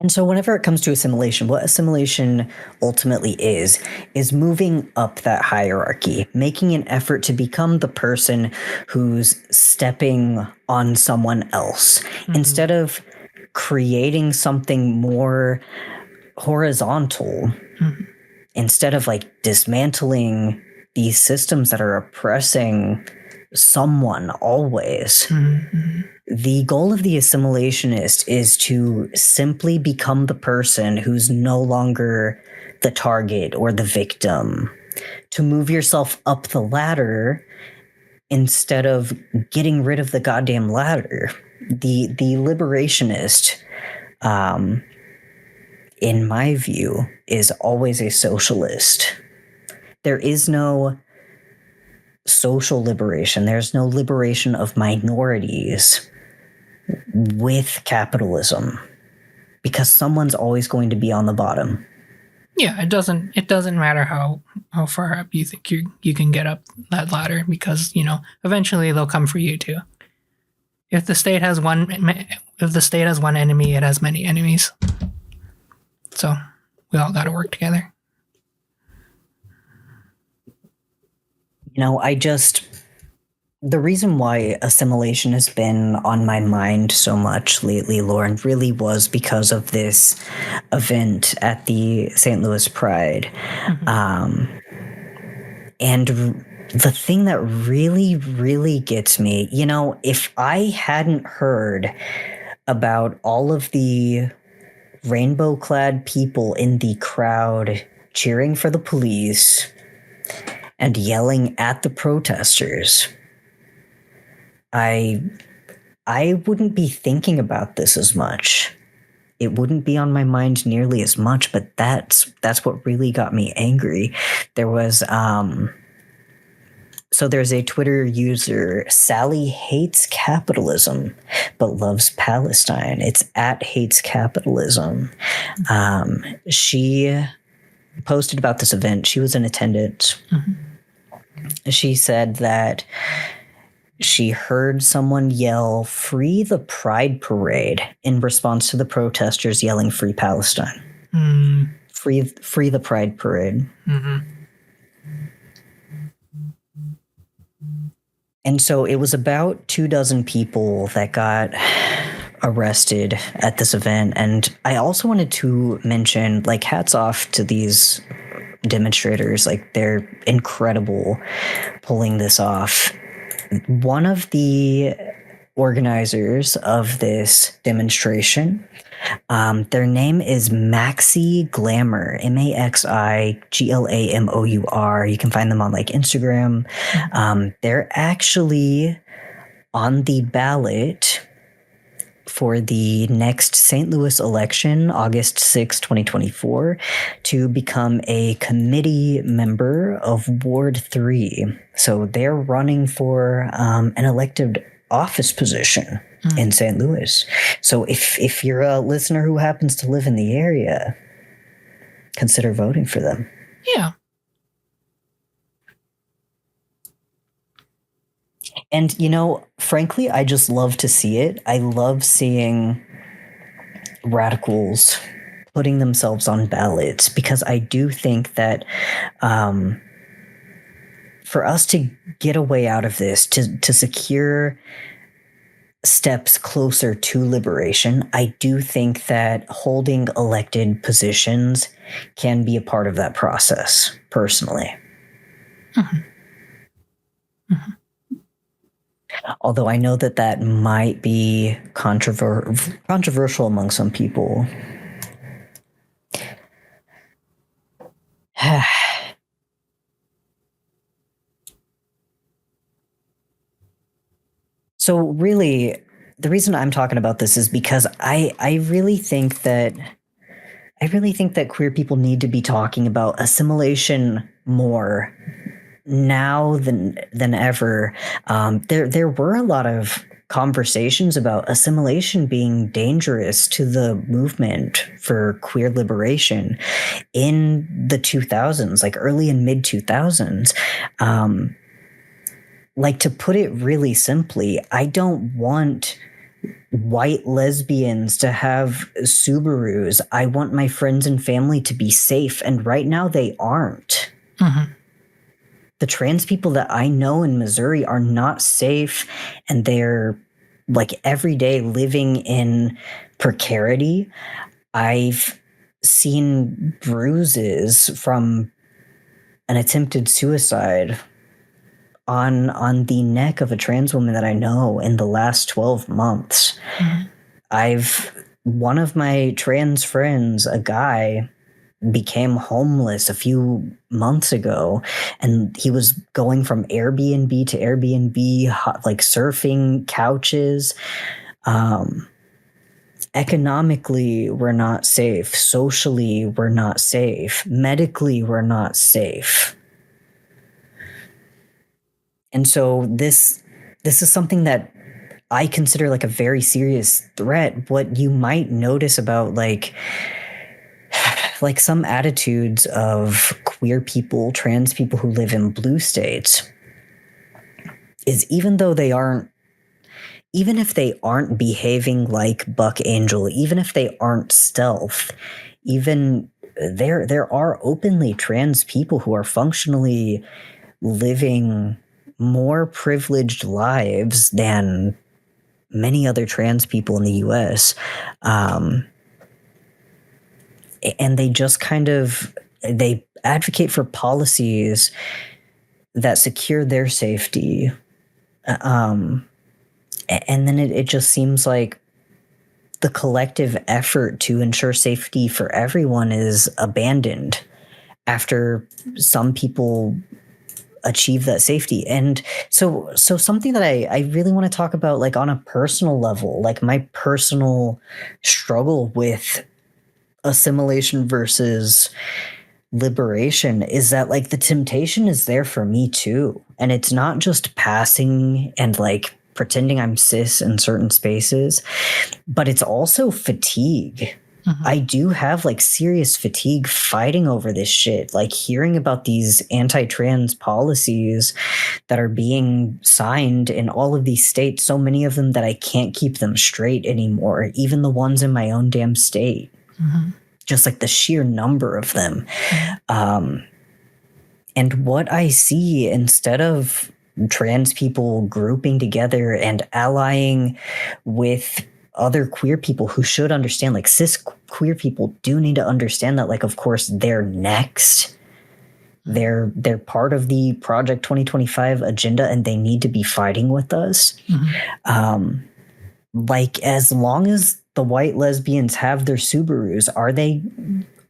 And so whenever it comes to assimilation, what assimilation ultimately is moving up that hierarchy, making an effort to become the person who's stepping on someone else, instead of creating something more horizontal, instead of like dismantling these systems that are oppressing someone always. The goal of the assimilationist is to simply become the person who's no longer the target or the victim, to move yourself up the ladder instead of getting rid of the goddamn ladder. The liberationist, in my view, is always a socialist. There is no social liberation. There's no liberation of minorities with capitalism, because someone's always going to be on the bottom. Yeah, it doesn't matter how far up you think you can get up that ladder, because eventually they'll come for you too. If the state has one enemy, it has many enemies. So we all got to work together. The reason why assimilation has been on my mind so much lately, Lauren, really was because of this event at the St. Louis Pride. And the thing that really, really gets me, if I hadn't heard about all of the rainbow-clad people in the crowd cheering for the police and yelling at the protesters. I wouldn't be thinking about this as much. It wouldn't be on my mind nearly as much, but that's what really got me angry. There was so there's a Twitter user, Sally Hates Capitalism, but loves Palestine. It's at Hates Capitalism. She posted about this event. She was in attendance. She said that she heard someone yell, "Free the Pride Parade," in response to the protesters yelling, "Free Palestine." Free the Pride Parade. And so it was about 24 people that got arrested at this event. And I also wanted to mention, like, hats off to these demonstrators. Like, they're incredible pulling this off. One of the organizers of this demonstration, their name is Maxi Glamour, MaxiGlamour. You can find them on like Instagram. They're actually on the ballot for the next St. Louis election, August 6, 2024, to become a committee member of Ward 3. So they're running for an elected office position in St. Louis. So if you're a listener who happens to live in the area, consider voting for them. Yeah. And, you know, frankly, I just love to see it. I love seeing radicals putting themselves on ballots, because I do think that for us to get a way out of this, to secure steps closer to liberation, I do think that holding elected positions can be a part of that process, personally. Although I know that might be controversial among some people. So really, the reason I'm talking about this is because I really think that queer people need to be talking about assimilation more now than ever. There were a lot of conversations about assimilation being dangerous to the movement for queer liberation in the 2000s, like early and mid 2000s. Like, to put it really simply, I don't want white lesbians to have Subarus. I want my friends and family to be safe, and right now they aren't. The trans people that I know in Missouri are not safe, and they're like every day living in precarity. I've seen bruises from an attempted suicide on the neck of a trans woman that I know in the last 12 months. One of my trans friends, a guy, became homeless a few months ago, and he was going from Airbnb to Airbnb, like surfing couches. Economically, we're not safe. Socially, we're not safe. Medically, we're not safe. And so this is something that I consider like a very serious threat. What you might notice about like some attitudes of queer people, trans people who live in blue states is even if they aren't behaving like Buck Angel, even if they aren't stealth, even there are openly trans people who are functionally living more privileged lives than many other trans people in the US. And they just they advocate for policies that secure their safety. And then it just seems like the collective effort to ensure safety for everyone is abandoned after some people achieve that safety. And so something that I really want to talk about, like on a personal level, like my personal struggle with assimilation versus liberation, is that like the temptation is there for me too. And it's not just passing and like pretending I'm cis in certain spaces, but it's also fatigue. I do have like serious fatigue fighting over this shit, like hearing about these anti-trans policies that are being signed in all of these states, so many of them that I can't keep them straight anymore, even the ones in my own damn state. Just like the sheer number of them. And what I see, instead of trans people grouping together and allying with other queer people who should understand, like cis queer people do need to understand that, like, of course, they're next. They're part of the Project 2025 agenda, and they need to be fighting with us. Like, as long as the white lesbians have their Subarus,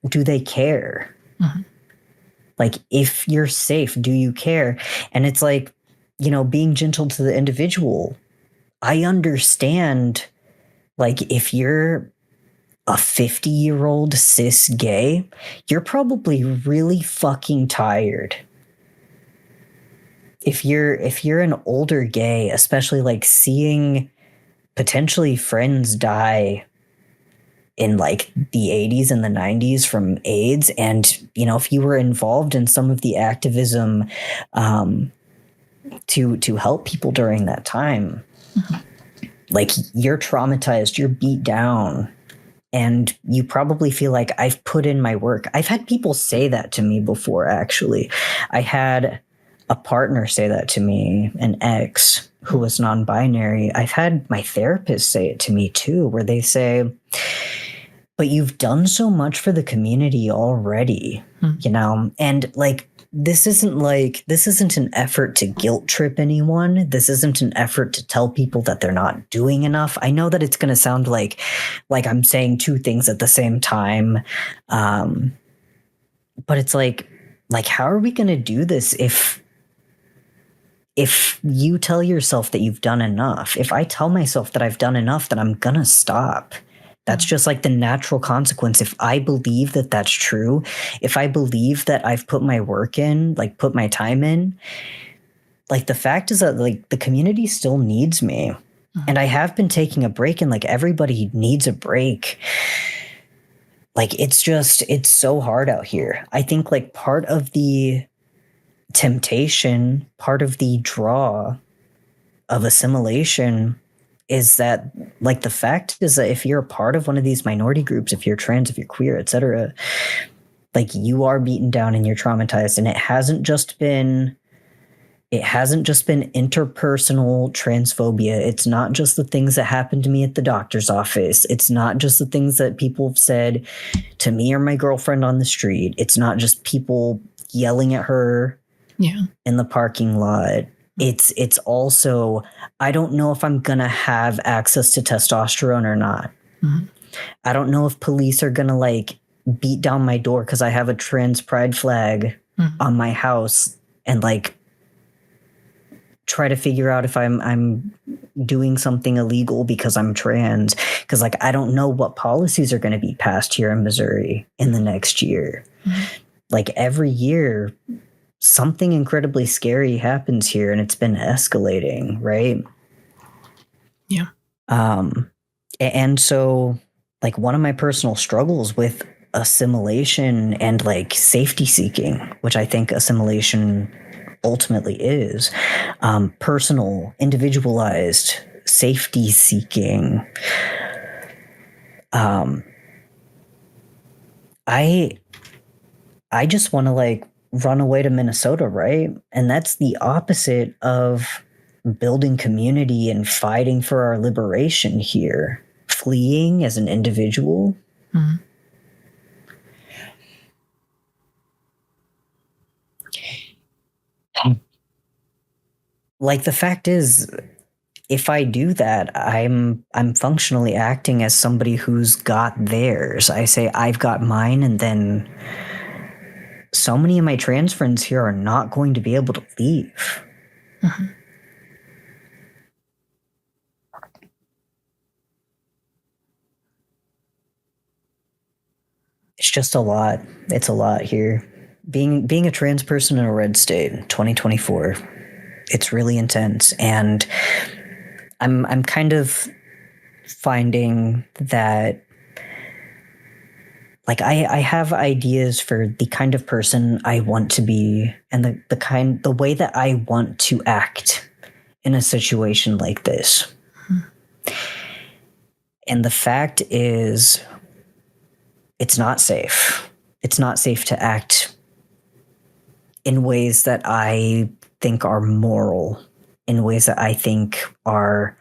do they care? Like, if you're safe, do you care? And it's like, you know, being gentle to the individual. I understand, like, if you're a 50-year-old cis gay, you're probably really fucking tired. If you're an older gay, especially like seeing potentially friends die in like the 80s and the 90s from AIDS, and you know, if you were involved in some of the activism to help people during that time, like, you're traumatized, you're beat down, and you probably feel like, I've put in my work. I've had people say that to me before, actually. I had a partner say that to me, an ex who was non-binary. I've had my therapist say it to me too, where they say, but you've done so much for the community already, you know? And like, this isn't an effort to guilt trip anyone. This isn't an effort to tell people that they're not doing enough. I know that it's going to sound like I'm saying two things at the same time. But it's like, how are we going to do this if you tell yourself that you've done enough? If I tell myself that I've done enough, then I'm going to stop. That's just like the natural consequence. If I believe that that's true, if I believe that I've put my work in, like put my time in, like the fact is that like the community still needs me. And I have been taking a break, and like everybody needs a break. Like, it's so hard out here. I think like part of the temptation, part of the draw of assimilation is that, like, the fact is that if you're a part of one of these minority groups, if you're trans, if you're queer, etc., like, you are beaten down and you're traumatized. And it hasn't just been interpersonal transphobia. It's not just the things that happened to me at the doctor's office. It's not just the things that people have said to me or my girlfriend on the street. It's not just people yelling at her in the parking lot. It's also, I don't know if I'm gonna have access to testosterone or not. I don't know if police are gonna like beat down my door because I have a trans pride flag on my house and like try to figure out if I'm doing something illegal because I'm trans. Because like, I don't know what policies are going to be passed here in Missouri in the next year. Like, every year, something incredibly scary happens here, and it's been escalating, right? Yeah. And so, like, one of my personal struggles with assimilation and like safety seeking, which I think assimilation ultimately is, personal, individualized safety seeking. I just want to like run away to Minnesota, right? And that's the opposite of building community and fighting for our liberation here. Fleeing as an individual. Like, the fact is, if I do that, I'm functionally acting as somebody who's got theirs. I say I've got mine, and then so many of my trans friends here are not going to be able to leave. Mm-hmm. It's just a lot. It's a lot here. Being a trans person in a red state in 2024, it's really intense, and I'm kind of finding that, like, I have ideas for the kind of person I want to be, and the way that I want to act in a situation like this. And the fact is, it's not safe. It's not safe to act in ways that I think are moral, in ways that I think are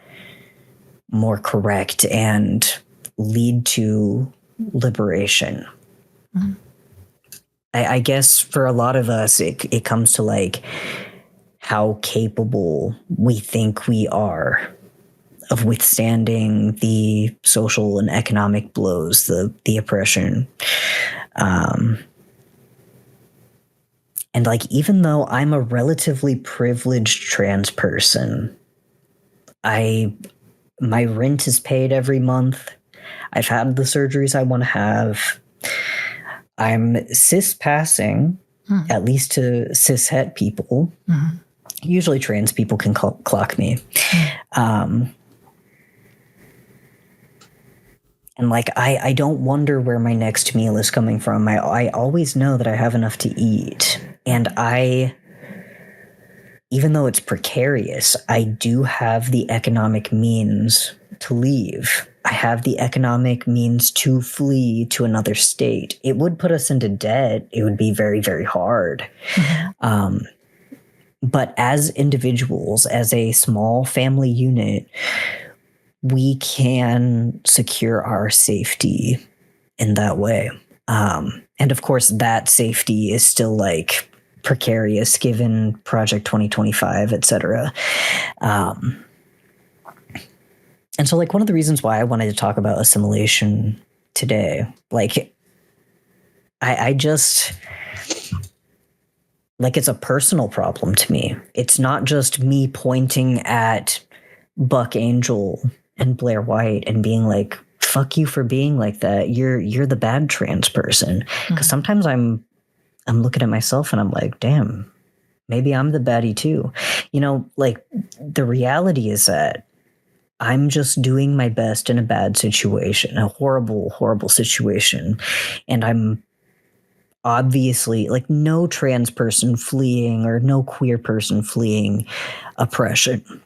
more correct and lead to liberation. Mm-hmm. I guess for a lot of us, it comes to like how capable we think we are of withstanding the social and economic blows, the oppression. And like, even though I'm a relatively privileged trans person, my rent is paid every month. I've had the surgeries I want to have. I'm cis passing, at least to cis het people. Mm-hmm. Usually trans people can clock me. And like, I don't wonder where my next meal is coming from. I always know that I have enough to eat. And even though it's precarious, I do have the economic means to leave. I have the economic means to flee to another state. It would put us into debt. It would be very, very hard. Mm-hmm. But as individuals, as a small family unit, we can secure our safety in that way. And of course, that safety is still like precarious given Project 2025, et cetera. And so like one of the reasons why I wanted to talk about assimilation today, like I just, like, it's a personal problem to me. It's not just me pointing at Buck Angel and Blair White and being like, fuck you for being like that. You're the bad trans person. Because sometimes I'm looking at myself and I'm like, damn, maybe I'm the baddie too. You know, like, the reality is that I'm just doing my best in a bad situation, a horrible, horrible situation. And I'm obviously, like, no trans person fleeing or no queer person fleeing oppression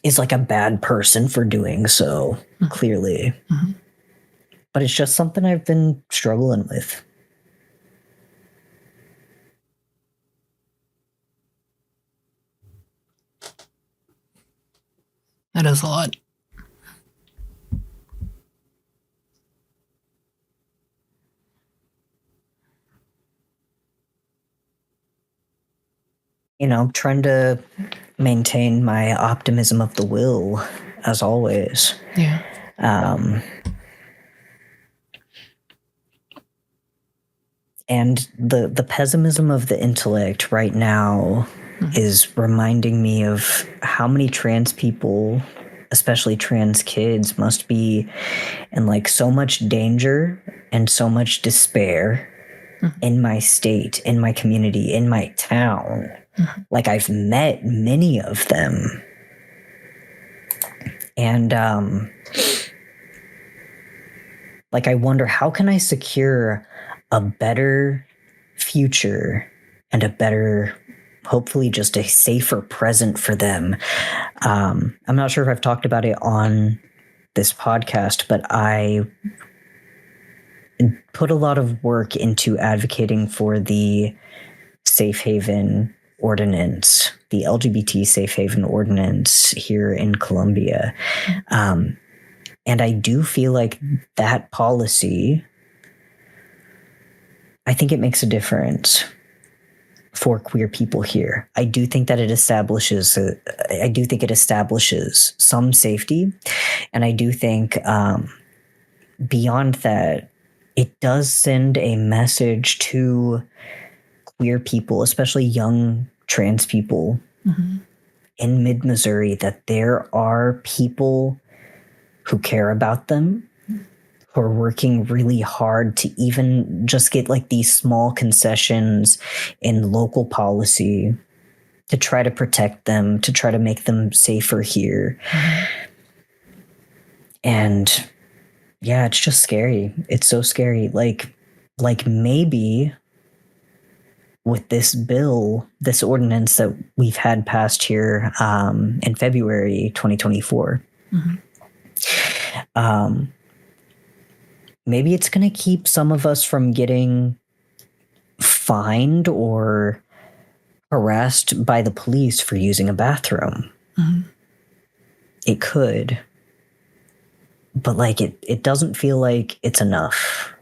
is like a bad person for doing so, clearly. Mm-hmm. But it's just something I've been struggling with. That is a lot. You know, trying to maintain my optimism of the will, as always. Yeah. And the pessimism of the intellect right now is reminding me of how many trans people, especially trans kids, must be in like so much danger and so much despair in my state, in my community, in my town. Like, I've met many of them. And like, I wonder, how can I secure a better future and a better, hopefully just a safer present for them? I'm not sure if I've talked about it on this podcast, but I put a lot of work into advocating for the safe haven ordinance, the LGBT safe haven ordinance here in Colombia. And I do feel like that policy, I think it makes a difference for queer people here. I do think that it establishes some safety, and I do think beyond that, it does send a message to queer people, especially young trans people in mid-Missouri, that there are people who care about them, who are working really hard to even just get like these small concessions in local policy to try to protect them, to try to make them safer here. And yeah, it's just scary. It's so scary. Like maybe with this bill, this ordinance that we've had passed here in February 2024, maybe it's going to keep some of us from getting fined or harassed by the police for using a bathroom. It could. But like it doesn't feel like it's enough.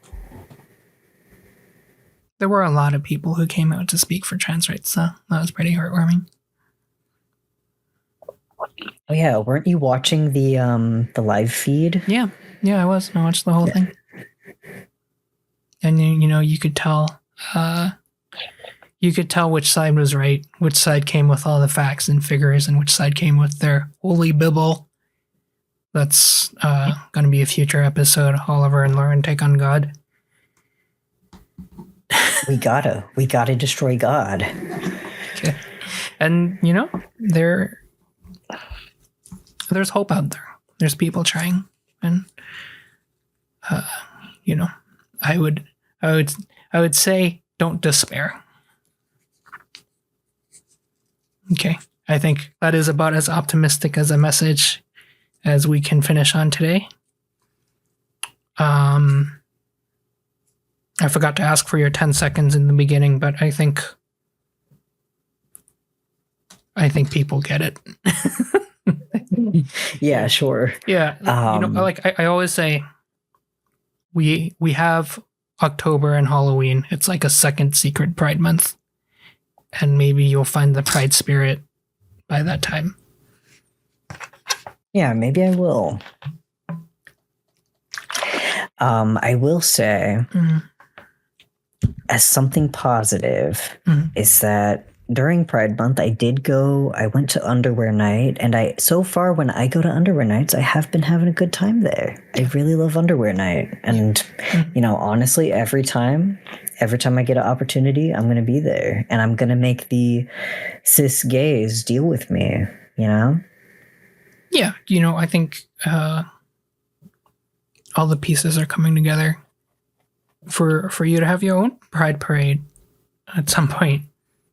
There were a lot of people who came out to speak for trans rights, so that was pretty heartwarming. Oh yeah, weren't you watching the live feed? Yeah, I was. I watched the whole thing. And you could tell which side was right, which side came with all the facts and figures, and which side came with their holy Bible. That's going to be a future episode. Oliver and Lauren take on God. We gotta destroy God. Okay. And there's hope out there. There's people trying, and I would say don't despair. Okay, I think that is about as optimistic as a message as we can finish on today. I forgot to ask for your 10 seconds in the beginning, but I think people get it. Yeah, sure. Yeah, I always say, we have October and Halloween. It's like a second secret Pride Month, and maybe you'll find the Pride spirit by that time. Yeah, maybe I will. I will say, as something positive, is that during Pride Month, I went to Underwear Night, and so far when I go to Underwear Nights, I have been having a good time there. I really love Underwear Night. And, honestly, every time I get an opportunity, I'm going to be there, and I'm going to make the cis gays deal with me, Yeah, I think all the pieces are coming together for you to have your own Pride Parade at some point.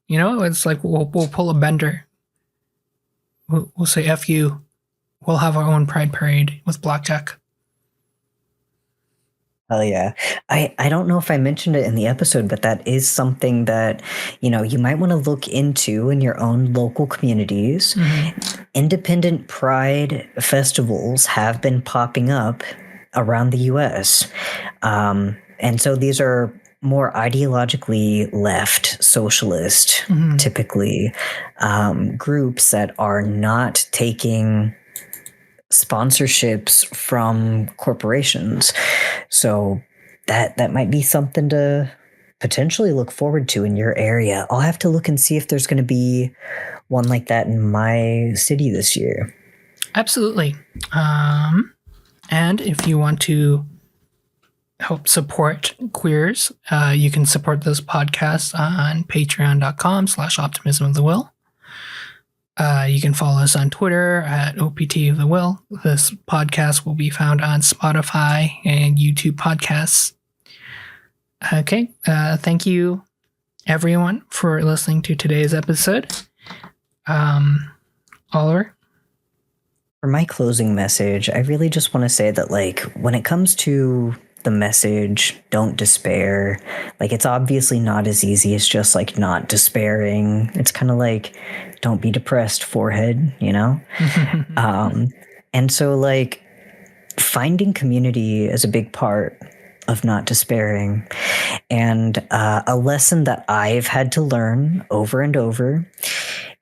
It's like we'll pull a Bender. We'll say F you. We'll have our own Pride Parade with blackjack. Oh yeah. I don't know if I mentioned it in the episode, but that is something that, you might want to look into in your own local communities. Independent Pride festivals have been popping up around the US. And so these are more ideologically left, socialist, typically, groups that are not taking sponsorships from corporations. So that might be something to potentially look forward to in your area. I'll have to look and see if there's going to be one like that in my city this year. Absolutely. And if you want to help support queers, you can support this podcast on patreon.com/optimism of the will. You can follow us on Twitter at OPT of the Will. This podcast will be found on Spotify and YouTube podcasts. Okay. Thank you, everyone, for listening to today's episode. Oliver? For my closing message, I really just want to say that, when it comes to the message, don't despair, it's obviously not as easy as just, not despairing. It's kind of don't be depressed, forehead, And so, finding community is a big part of not despairing. And a lesson that I've had to learn over and over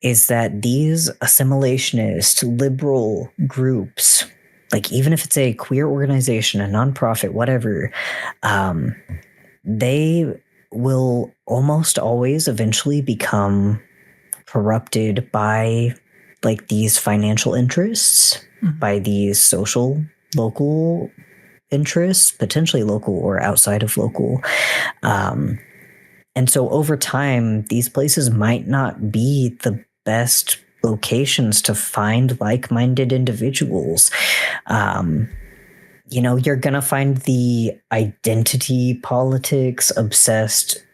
is that these assimilationist liberal groups, like even if it's a queer organization, a nonprofit, whatever, they will almost always eventually become corrupted by like these financial interests, by these social local interests, potentially local or outside of local. And so over time, these places might not be the best locations to find like-minded individuals. You're going to find the identity politics obsessed,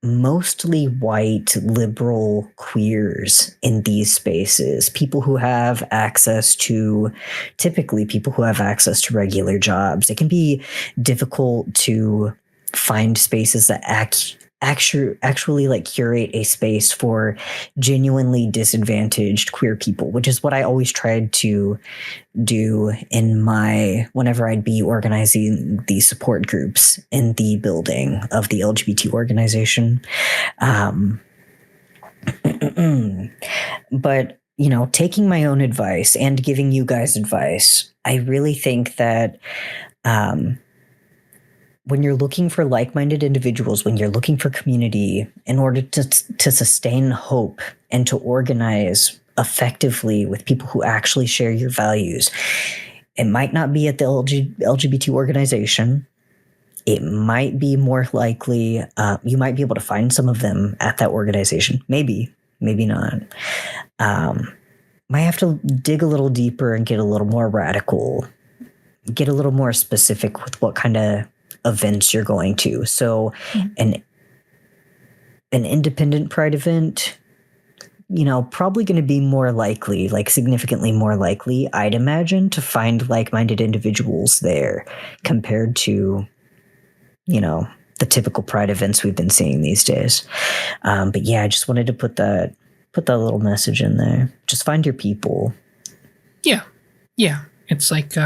mostly white liberal queers in these spaces, people who have access to, typically people who have access to regular jobs. It can be difficult to find spaces that actually like curate a space for genuinely disadvantaged queer people, which is what I always tried to do whenever I'd be organizing these support groups in the building of the LGBT organization. But, taking my own advice and giving you guys advice, I really think that, when you're looking for like-minded individuals, when you're looking for community, in order to sustain hope and to organize effectively with people who actually share your values, it might not be at the LGBT organization. It might be more likely, you might be able to find some of them at that organization. Maybe not. Might have to dig a little deeper and get a little more radical, get a little more specific with what kind of events you're going to. So an independent pride event, probably going to be more likely, like significantly more likely, I'd imagine, to find like-minded individuals there compared to, the typical pride events we've been seeing these days. But yeah, I just wanted to put that little message in there. Just find your people. Yeah. It's like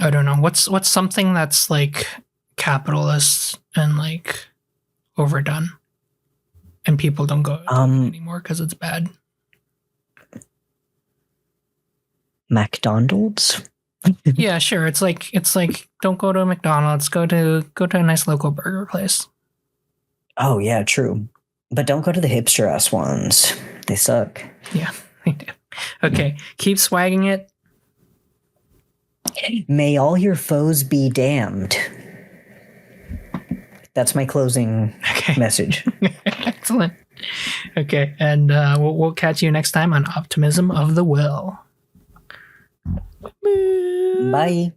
I don't know. What's something that's like capitalist and like overdone, and people don't go to it anymore because it's bad? McDonald's. Yeah, sure. It's like don't go to a McDonald's. Go to a nice local burger place. Oh yeah, true. But don't go to the hipster ass ones. They suck. Yeah, they do. Okay, keep swagging it. May all your foes be damned. That's my closing message. Excellent. Okay, and we'll catch you next time on Optimism of the Will. Bye.